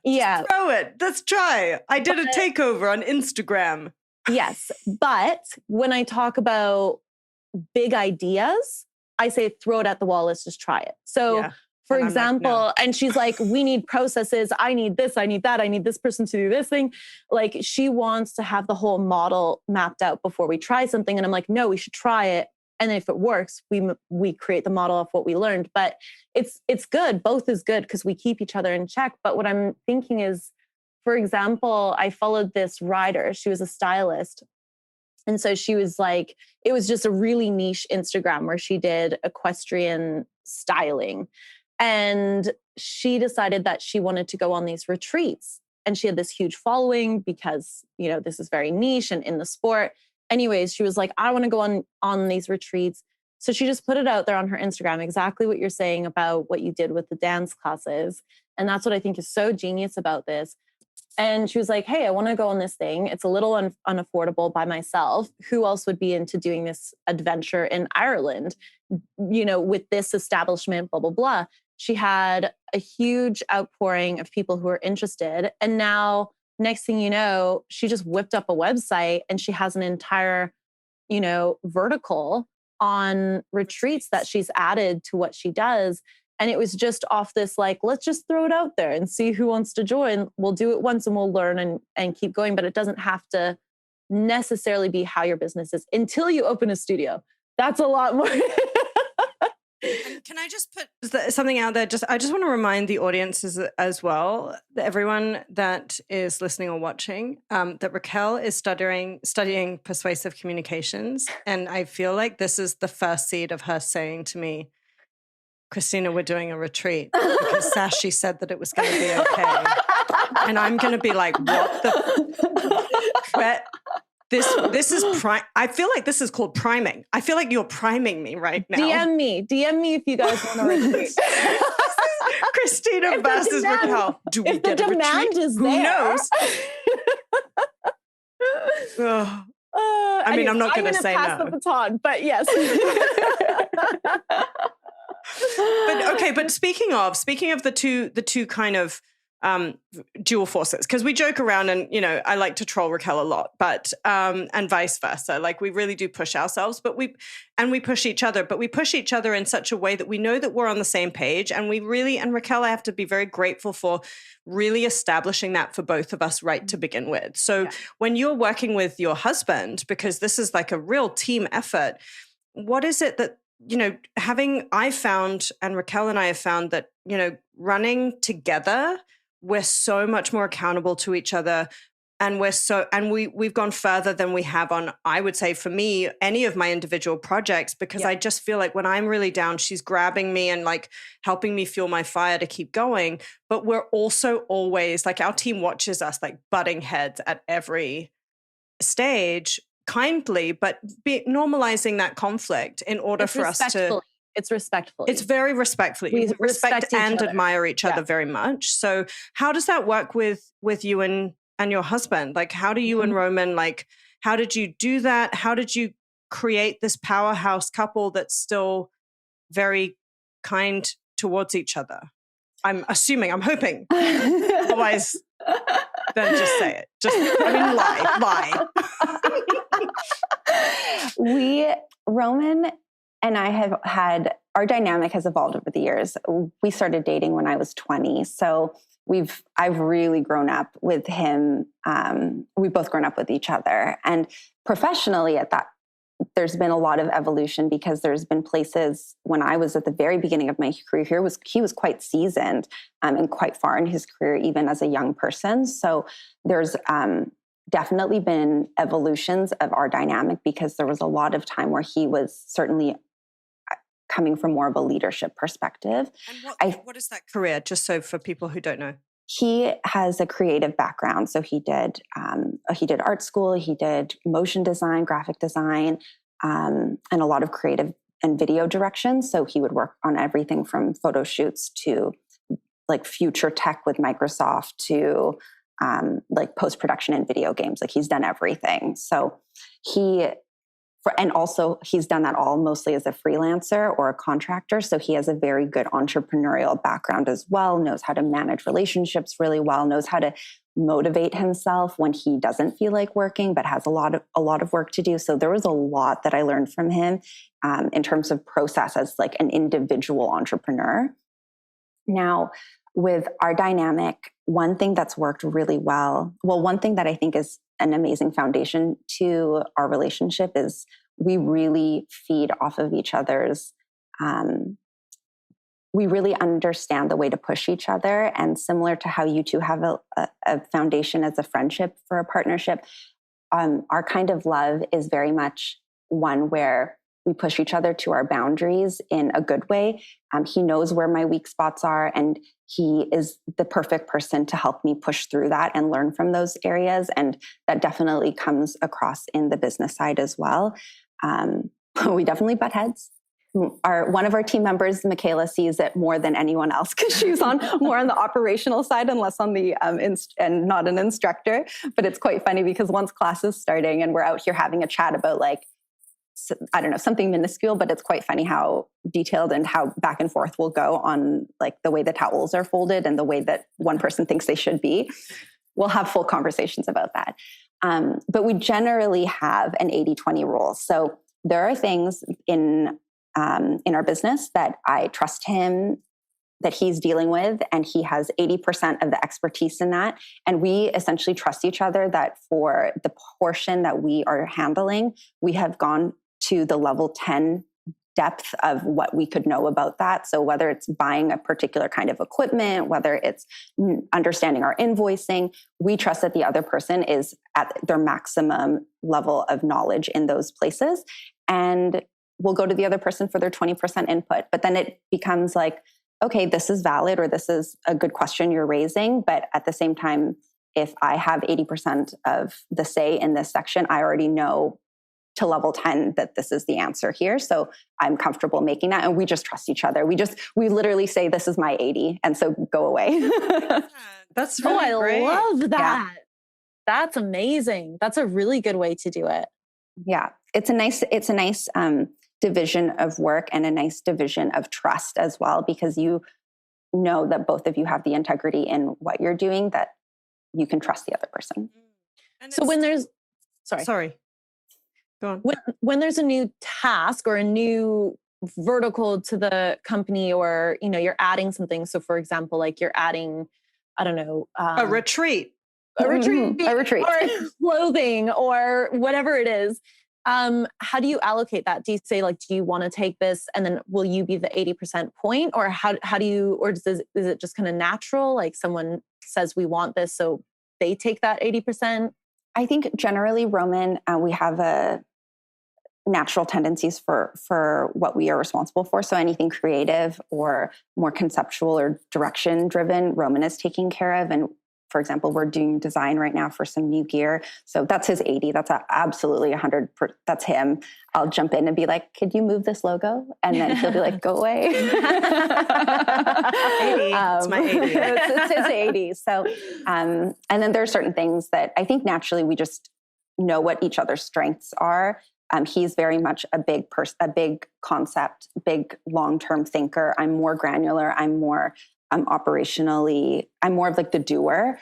Yeah. Just throw it. Let's try. I did a takeover on Instagram. Yes. But when I talk about big ideas, I say, throw it at the wall. Let's just try it. So for example, like, no. And she's like, we need processes. I need this. I need that. I need this person to do this thing. Like, she wants to have the whole model mapped out before we try something. And I'm like, no, we should try it. And if it works, we create the model of what we learned. But it's good. Both is good because we keep each other in check. But what I'm thinking is, for example, I followed this rider. She was a stylist. And so she was like, it was just a really niche Instagram where she did equestrian styling. And she decided that she wanted to go on these retreats. And she had this huge following because, this is very niche and in the sport. Anyways, she was like, I want to go on these retreats. So she just put it out there on her Instagram, exactly what you're saying about what you did with the dance classes. And that's what I think is so genius about this. And she was like, hey, I want to go on this thing. It's a little unaffordable by myself. Who else would be into doing this adventure in Ireland, with this establishment, blah, blah, blah. She had a huge outpouring of people who are interested. And now, next thing you know, she just whipped up a website and she has an entire, vertical on retreats that she's added to what she does. And it was just off this, like, let's just throw it out there and see who wants to join. We'll do it once and we'll learn and keep going. But it doesn't have to necessarily be how your business is until you open a studio. That's a lot more. And can I just put something out there? I just want to remind the audiences as well, that everyone that is listening or watching, that Raquelle is studying persuasive communications. And I feel like this is the first seed of her saying to me, Christina, we're doing a retreat because Sachie said that it was going to be okay. And I'm going to be like, what the... This is I feel like this is called priming. I feel like you're priming me right now. DM me if you guys want to retreat. Christina versus Raquelle. Do we get a retreat? If the demand is there. Who knows? I mean, I'm not going to say no. I'm going to pass the baton, but yes. But speaking of the two kind of dual forces, because we joke around and I like to troll Raquelle a lot, but and vice versa. Like, we really do push ourselves, but we push each other, but we push each other in such a way that we know that we're on the same page. And and Raquelle, I have to be very grateful for really establishing that for both of us right to begin with. So when you're working with your husband, because this is like a real team effort, what is it that I found, and Raquelle and I have found that, running together, we're so much more accountable to each other. And we've gone further than we have on, I would say, for me, any of my individual projects, because I just feel like when I'm really down, she's grabbing me and like helping me fuel my fire to keep going. But we're also always like, our team watches us like butting heads at every stage, kindly, but normalizing that conflict in order for us to... It's respectful. It's very respectfully. We respect and admire each other very much. So how does that work with you and your husband? Like, how do you and Roman, like, how did you do that? How did you create this powerhouse couple that's still very kind towards each other? I'm hoping. Otherwise, then just say it. Lie. Roman and I have had, our dynamic has evolved over the years. We started dating when I was 20. So I've really grown up with him. We've both grown up with each other. And professionally at that there's been a lot of evolution because there's been places when I was at the very beginning of my career here he was quite seasoned and quite far in his career, even as a young person. So there's definitely been evolutions of our dynamic because there was a lot of time where he was certainly coming from more of a leadership perspective. And what is that career? Just so for people who don't know. He has a creative background. So he did art school, he did motion design, graphic design, and a lot of creative and video direction. So he would work on everything from photo shoots to like future tech with Microsoft to like post-production in video games. Like he's done everything. So and also he's done that all mostly as a freelancer or a contractor. So he has a very good entrepreneurial background as well, knows how to manage relationships really well, knows how to motivate himself when he doesn't feel like working, but has a lot of work to do. So there was a lot that I learned from him in terms of process as like an individual entrepreneur. Now, with our dynamic, one thing that's worked really well, one thing that I think is an amazing foundation to our relationship is we really feed off of each other's, we really understand the way to push each other. And similar to how you two have a foundation as a friendship for a partnership, our kind of love is very much one where we push each other to our boundaries in a good way. He knows where my weak spots are, and he is the perfect person to help me push through that and learn from those areas. And that definitely comes across in the business side as well. We definitely butt heads. One of our team members, Michaela, sees it more than anyone else because she's more on the operational side and less on the and not an instructor. But it's quite funny because once class is starting and we're out here having a chat about like, I don't know, something minuscule, but it's quite funny how detailed and how back and forth we'll go on like the way the towels are folded and the way that one person thinks they should be. We'll have full conversations about that. But we generally have an 80-20 rule. So there are things in our business that I trust him, that he's dealing with, and he has 80% of the expertise in that. And we essentially trust each other that for the portion that we are handling, we have gone to the level 10 depth of what we could know about that. So whether it's buying a particular kind of equipment, whether it's understanding our invoicing, we trust that the other person is at their maximum level of knowledge in those places. And we'll go to the other person for their 20% input. But then it becomes like, okay, this is valid, or this is a good question you're raising. But at the same time, if I have 80% of the say in this section, I already know to level 10 that this is the answer here. So I'm comfortable making that. And we just trust each other. We literally say, this is my 80. And so go away. That's really great. I love that. Yeah. That's amazing. That's a really good way to do it. Yeah. It's a nice division of work and a nice division of trust as well, because you know that both of you have the integrity in what you're doing, that you can trust the other person. So when there's, sorry. Go on. When there's a new task or a new vertical to the company, or, you're adding something. So for example, like you're adding, I don't know, a retreat, or clothing or whatever it is. How do you allocate that? Do you say like, do you want to take this, and then will you be the 80% point, or how do you, or is it just kind of natural? Like someone says we want this, so they take that 80%? I think generally, Roman, we have a natural tendencies for what we are responsible for. So anything creative or more conceptual or direction driven, Roman is taking care of. And for example, we're doing design right now for some new gear. So that's his 80. That's absolutely 100. That's him. I'll jump in and be like, could you move this logo? And then he'll be like, go away. 80. It's my 80. It's his 80. So, and then there are certain things that I think naturally we just know what each other's strengths are. He's very much a big concept, big long-term thinker. I'm more granular. I'm more operationally, I'm more of like the doer.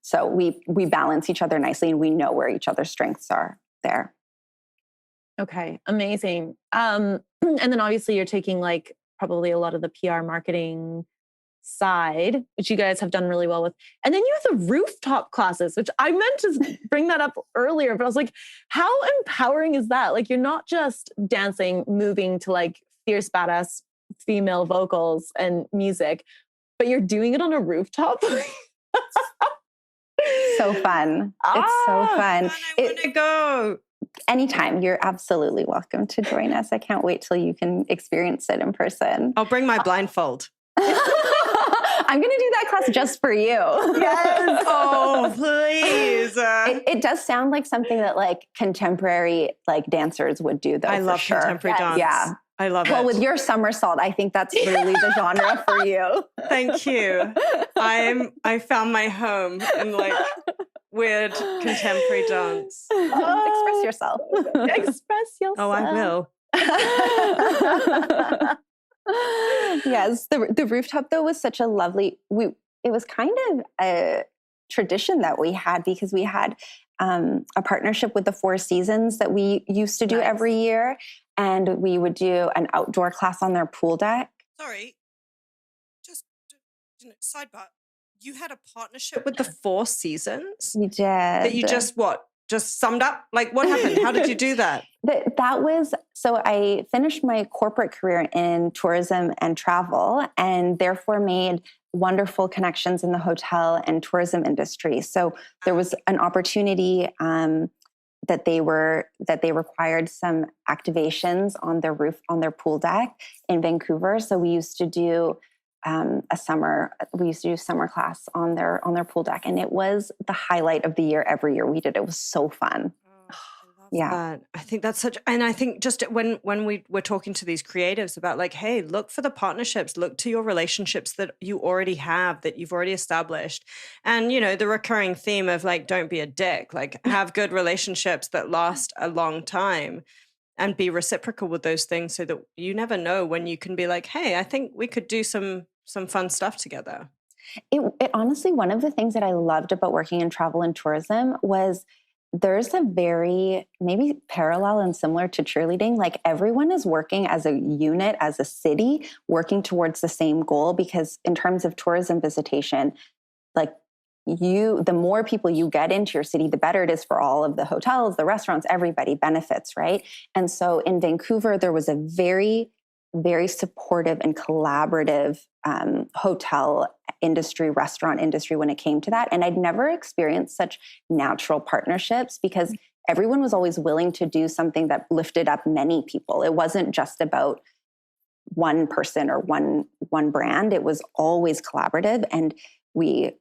So we balance each other nicely, and we know where each other's strengths are there. Okay. Amazing. And then obviously you're taking like probably a lot of the PR marketing side, which you guys have done really well with. And then you have the rooftop classes, which I meant to bring that up earlier, but I was like, how empowering is that? Like, you're not just dancing, moving to like fierce, badass female vocals and music, but you're doing it on a rooftop. So fun. It's so fun. I want to go. Anytime. You're absolutely welcome to join us. I can't wait till you can experience it in person. I'll bring my blindfold. I'm going to do that class just for you. Yes. Oh, please. It does sound like something that like contemporary like dancers would do, though. I love contemporary dance. Yeah. I love it. Well, with your somersault, I think that's really the genre for you. Thank you. I found my home in like weird contemporary dance. Express yourself. Express yourself. Oh, I will. Yes, the rooftop though was such a lovely. It was kind of a tradition that we had because we had a partnership with the Four Seasons that we used to do every year, and we would do an outdoor class on their pool deck. Sorry, just sidebar. You had a partnership with the Four Seasons? We did. That you just summed up? Like, what happened? How did you do that? That was, so I finished my corporate career in tourism and travel, and therefore made wonderful connections in the hotel and tourism industry. So there was an opportunity that they required some activations on their roof, on their pool deck in Vancouver. So we used to do summer class on their pool deck, and it was the highlight of the year every year we did. It was so fun. Yeah. I think that's such, and I think just when we were talking to these creatives about like, hey, look for the partnerships, look to your relationships that you already have, that you've already established. And, you know, the recurring theme of like, don't be a dick, like have good relationships that last a long time and be reciprocal with those things so that you never know when you can be like, hey, I think we could do some fun stuff together. It honestly, one of the things that I loved about working in travel and tourism was there's a very maybe parallel and similar to cheerleading. Like everyone is working as a unit, as a city, working towards the same goal, because in terms of tourism visitation, like the more people you get into your city, the better it is for all of the hotels, the restaurants, everybody benefits, right? And so in Vancouver, there was a very, very supportive and collaborative hotel industry, restaurant industry when it came to that. And I'd never experienced such natural partnerships because everyone was always willing to do something that lifted up many people. It wasn't just about one person or one brand. It was always collaborative, and we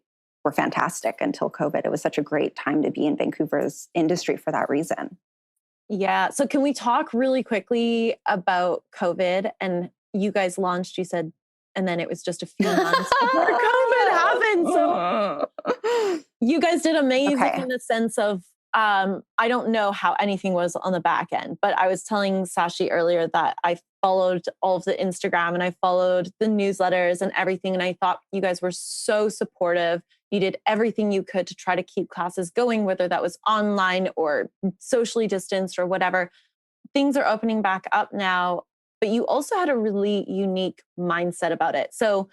were fantastic until COVID. It was such a great time to be in Vancouver's industry for that reason. Yeah. So can we talk really quickly about COVID? And you guys launched, you said, and then it was just a few months before COVID happened. So you guys did amazing in the sense of, I don't know how anything was on the back end, but I was telling Sachie earlier that I followed all of the Instagram and I followed the newsletters and everything. And I thought you guys were so supportive. You did everything you could to try to keep classes going, whether that was online or socially distanced or whatever. Things are opening back up now, but you also had a really unique mindset about it. So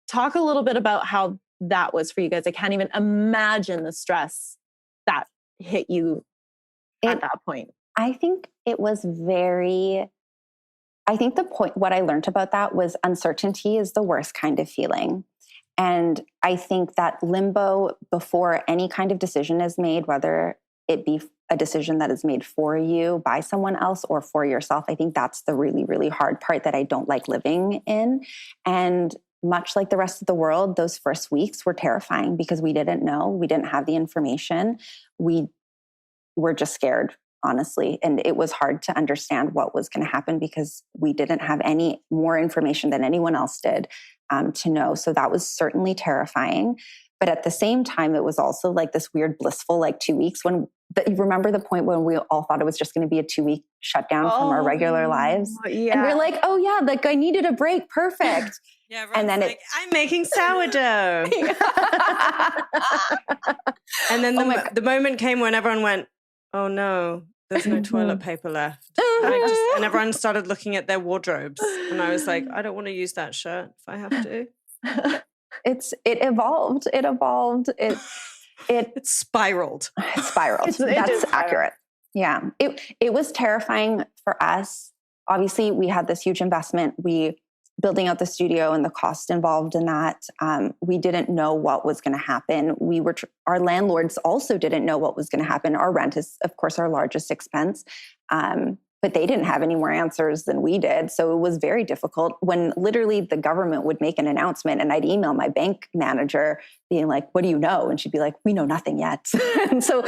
talk a little bit about how that was for you guys. I can't even imagine the stress that hit you at that point. I think it was what I learned about that was uncertainty is the worst kind of feeling. And I think that limbo before any kind of decision is made, whether it be a decision that is made for you by someone else or for yourself, I think that's the really, really hard part that I don't like living in. And much like the rest of the world, those first weeks were terrifying because we didn't know, we didn't have the information. We were just scared, honestly. And it was hard to understand what was going to happen because we didn't have any more information than anyone else did to know. So that was certainly terrifying. But at the same time, it was also like this weird blissful, like 2 weeks you remember the point when we all thought it was just going to be a 2-week shutdown from our regular lives. Yeah. And we're like, oh yeah, like I needed a break. Perfect. Yeah, and then like, I'm making sourdough. And then the moment came when everyone went, oh no, there's no toilet paper left. And everyone started looking at their wardrobes. And I was like, I don't want to use that shirt if I have to. It evolved. It spiraled. It spiraled. That's accurate. Yeah. It was terrifying for us. Obviously, we had this huge investment. Building out the studio and the cost involved in that. We didn't know what was going to happen. Our landlords also didn't know what was going to happen. Our rent is, of course, our largest expense. But they didn't have any more answers than we did. So it was very difficult when literally the government would make an announcement and I'd email my bank manager being like, what do you know? And she'd be like, we know nothing yet. And so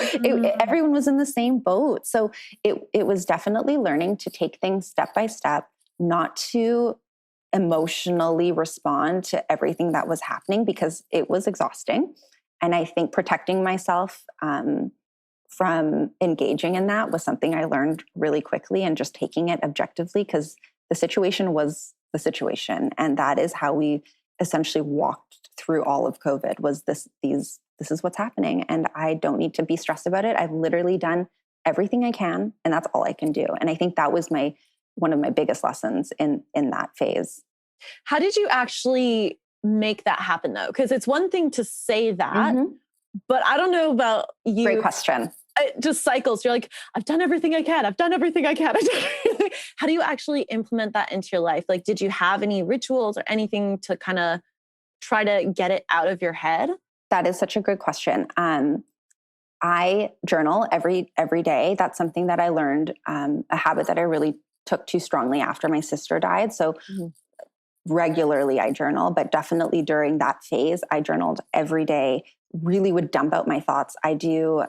everyone was in the same boat. So it was definitely learning to take things step by step, not to emotionally respond to everything that was happening because it was exhausting. And I think protecting myself from engaging in that was something I learned really quickly, and just taking it objectively because the situation was the situation. And that is how we essentially walked through all of COVID was this is what's happening. And I don't need to be stressed about it. I've literally done everything I can and that's all I can do. And I think that was one of my biggest lessons in that phase. How did you actually make that happen though? Because it's one thing to say that, but I don't know about you. Great question. It just cycles. You're like, I've done everything I can. I've done everything I can. How do you actually implement that into your life? Like, did you have any rituals or anything to kind of try to get it out of your head? That is such a good question. I journal every day. That's something that I learned, a habit that I really took to strongly after my sister died. So regularly I journal, but definitely during that phase, I journaled every day, really would dump out my thoughts. I do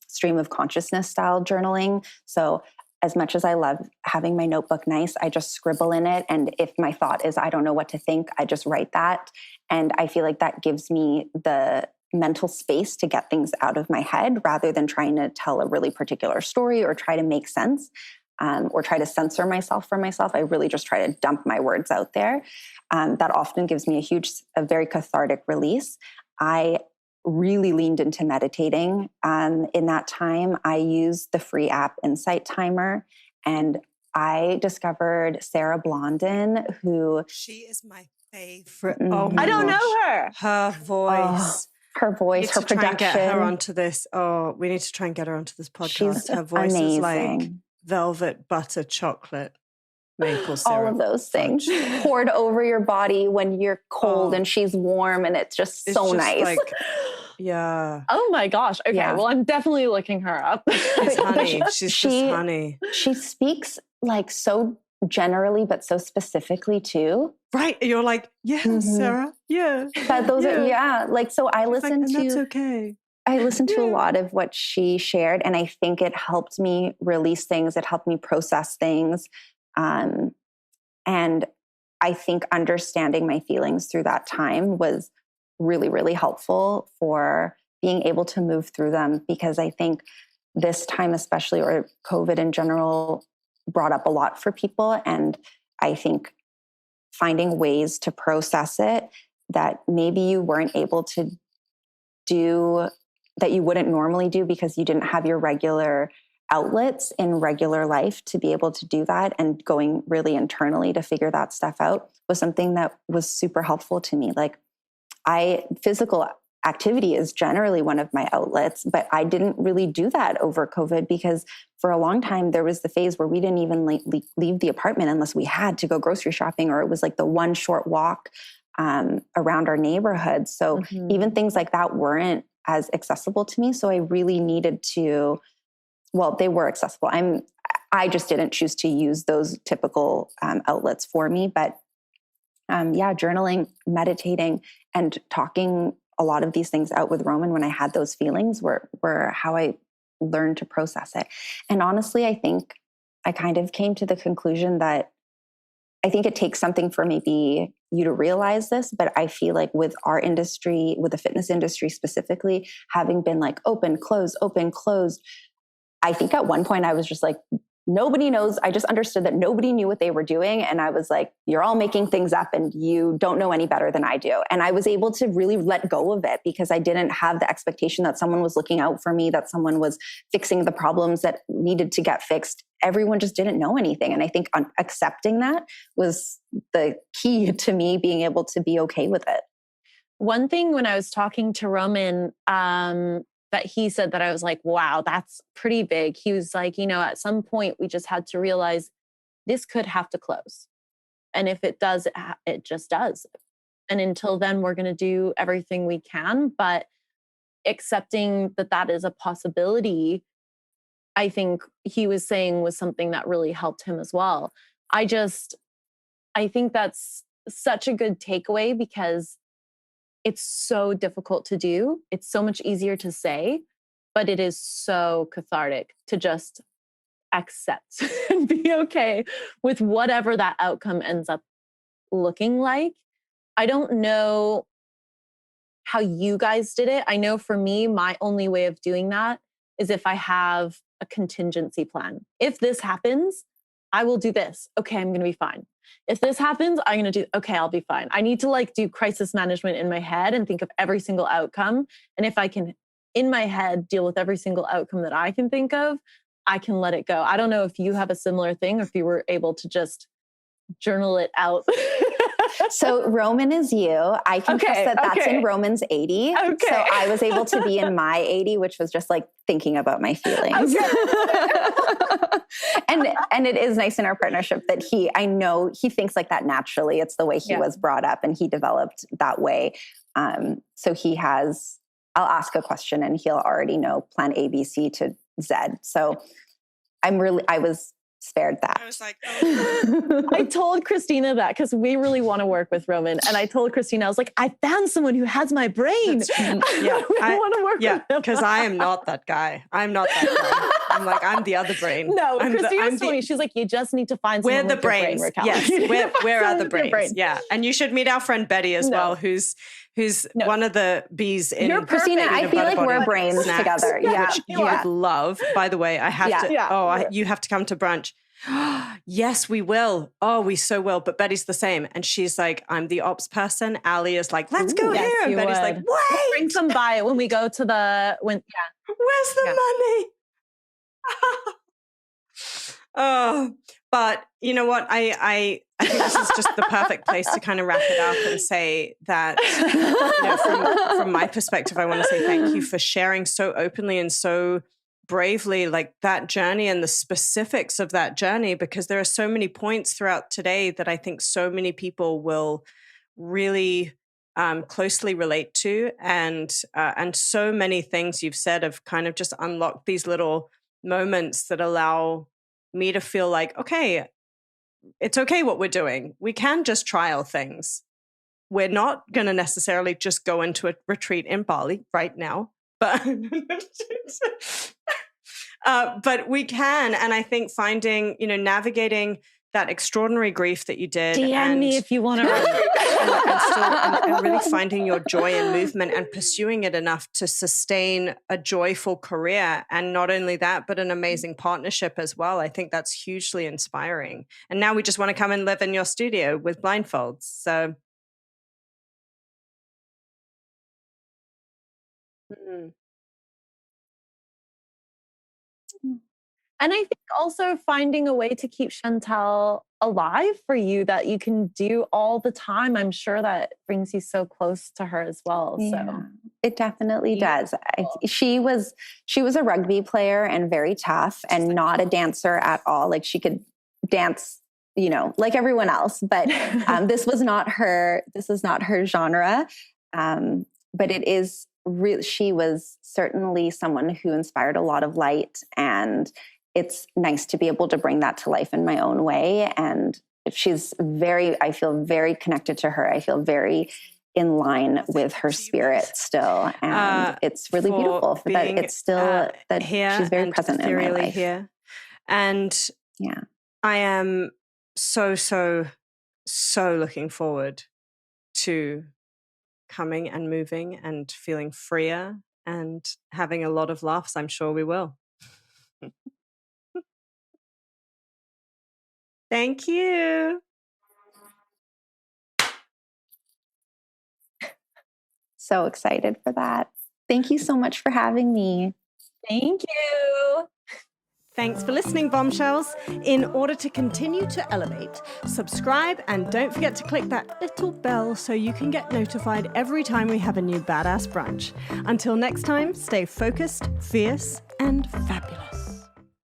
stream of consciousness style journaling. So as much as I love having my notebook nice, I just scribble in it. And if my thought is, I don't know what to think, I just write that. And I feel like that gives me the mental space to get things out of my head rather than trying to tell a really particular story or try to make sense. Or try to censor myself for myself. I really just try to dump my words out there. That often gives me a very cathartic release. I really leaned into meditating. In that time, I used the free app Insight Timer, and I discovered Sarah Blondin, who... She is my favorite. I don't know her. Her voice. Her voice, her production. Try and get her onto this. Oh, we need to try and get her onto this podcast. Her voice amazing. Is like velvet, butter, chocolate, maple syrup. All of those things poured over your body when you're cold and she's warm, and it's just so nice. Like, yeah. Oh my gosh. Okay. Yeah. Well, I'm definitely looking her up. It's honey. She's just honey. She speaks like so generally, but so specifically too. Right. You're like, yeah, Sarah. Yeah. Like, so I listened to, that's okay. I listened to a lot of what she shared, and I think it helped me release things. It helped me process things. And I think understanding my feelings through that time was really, really helpful for being able to move through them, because I think this time especially, or COVID in general, brought up a lot for people. And I think finding ways to process it that maybe you weren't able to do, that you wouldn't normally do because you didn't have your regular outlets in regular life to be able to do that, and going really internally to figure that stuff out was something that was super helpful to me. Like, physical activity is generally one of my outlets, but I didn't really do that over COVID because for a long time there was the phase where we didn't even leave the apartment unless we had to go grocery shopping, or it was like the one short walk around our neighborhood. So even things like that weren't as accessible to me. So I really needed to, well, they were accessible. I just didn't choose to use those typical outlets for me. But journaling, meditating, and talking a lot of these things out with Roman when I had those feelings were how I learned to process it. And honestly, I think I kind of came to the conclusion that I think it takes something for maybe you to realize this, but I feel like with our industry, with the fitness industry specifically, having been like open, close, I think at one point I was just like, nobody knows. I just understood that nobody knew what they were doing. And I was like, you're all making things up and you don't know any better than I do. And I was able to really let go of it because I didn't have the expectation that someone was looking out for me, that someone was fixing the problems that needed to get fixed everyone just didn't know anything. And I think accepting that was the key to me being able to be okay with it. One thing when I was talking to Roman, that he said that I was like, wow, that's pretty big. He was like, at some point we just had to realize this could have to close. And if it does, it just does. And until then, we're going to do everything we can. But accepting that is a possibility, I think he was saying was something that really helped him as well. I think that's such a good takeaway because it's so difficult to do. It's so much easier to say, but it is so cathartic to just accept and be okay with whatever that outcome ends up looking like. I don't know how you guys did it. I know for me, my only way of doing that is if I have a contingency plan. If this happens, I will do this. Okay, I'm going to be fine. If this happens, I'm going to do, okay, I'll be fine. I need to do crisis management in my head and think of every single outcome. And if I can, in my head, deal with every single outcome that I can think of, I can let it go. I don't know if you have a similar thing or if you were able to just journal it out. So Roman is you. I can trust that's in Roman's 80. Okay. So I was able to be in my 80, which was just thinking about my feelings. Okay. and it is nice in our partnership that I know he thinks like that naturally. It's the way he was brought up and he developed that way. So I'll ask a question and he'll already know plan A, B, C to Z. So I was spared that. I was like, I told Christina that because we really want to work with Roman. And I told Christina, I was like, I found someone who has my brain. Yeah, I want to work with him. Because I am not that guy. I'm not that guy. I'm the other brain. No, Christina's told me, she's like, you just need to find someone with brains. Your brain, yes, we're other brains. Yeah. And you should meet our friend Betty as well, who's one of the bees in Christina. I feel like we're brains together. Yeah. Which you would love. By the way, I have to, you have to come to brunch. Yes, we will. Oh, we so will. But Betty's the same. And she's like, I'm the ops person. Ali is like, let's go here. And Betty's like, wait. Bring some by when we go to where's the money? Oh, but you know what? I think this is just the perfect place to kind of wrap it up and say that, from my perspective, I want to say thank you for sharing so openly and so bravely that journey and the specifics of that journey, because there are so many points throughout today that I think so many people will really closely relate to, and so many things you've said have kind of just unlocked these little moments that allow me to feel like, okay, it's okay what we're doing. We can just trial things. We're not going to necessarily just go into a retreat in Bali right now, but but we can. And I think finding, navigating that extraordinary grief that you did. DM me if you want to. and really finding your joy in movement and pursuing it enough to sustain a joyful career. And not only that, but an amazing partnership as well. I think that's hugely inspiring. And now we just want to come and live in your studio with blindfolds. So. And I think also finding a way to keep Chantal alive for you that you can do all the time. I'm sure that brings you so close to her as well. Yeah, so it definitely does. She was a rugby player and very tough and not a dancer at all. She could dance, like everyone else, but this is not her genre. But it is really, she was certainly someone who inspired a lot of light, and it's nice to be able to bring that to life in my own way. And I feel very connected to her. I feel very in line with her spirit still. And it's really beautiful that it's still that she's very present in my life. Here. And I am so, so, so looking forward to coming and moving and feeling freer and having a lot of laughs. I'm sure we will. Thank you. So excited for that. Thank you so much for having me. Thank you. Thanks for listening, bombshells. In order to continue to elevate, subscribe and don't forget to click that little bell so you can get notified every time we have a new badass brunch. Until next time, stay focused, fierce, and fabulous.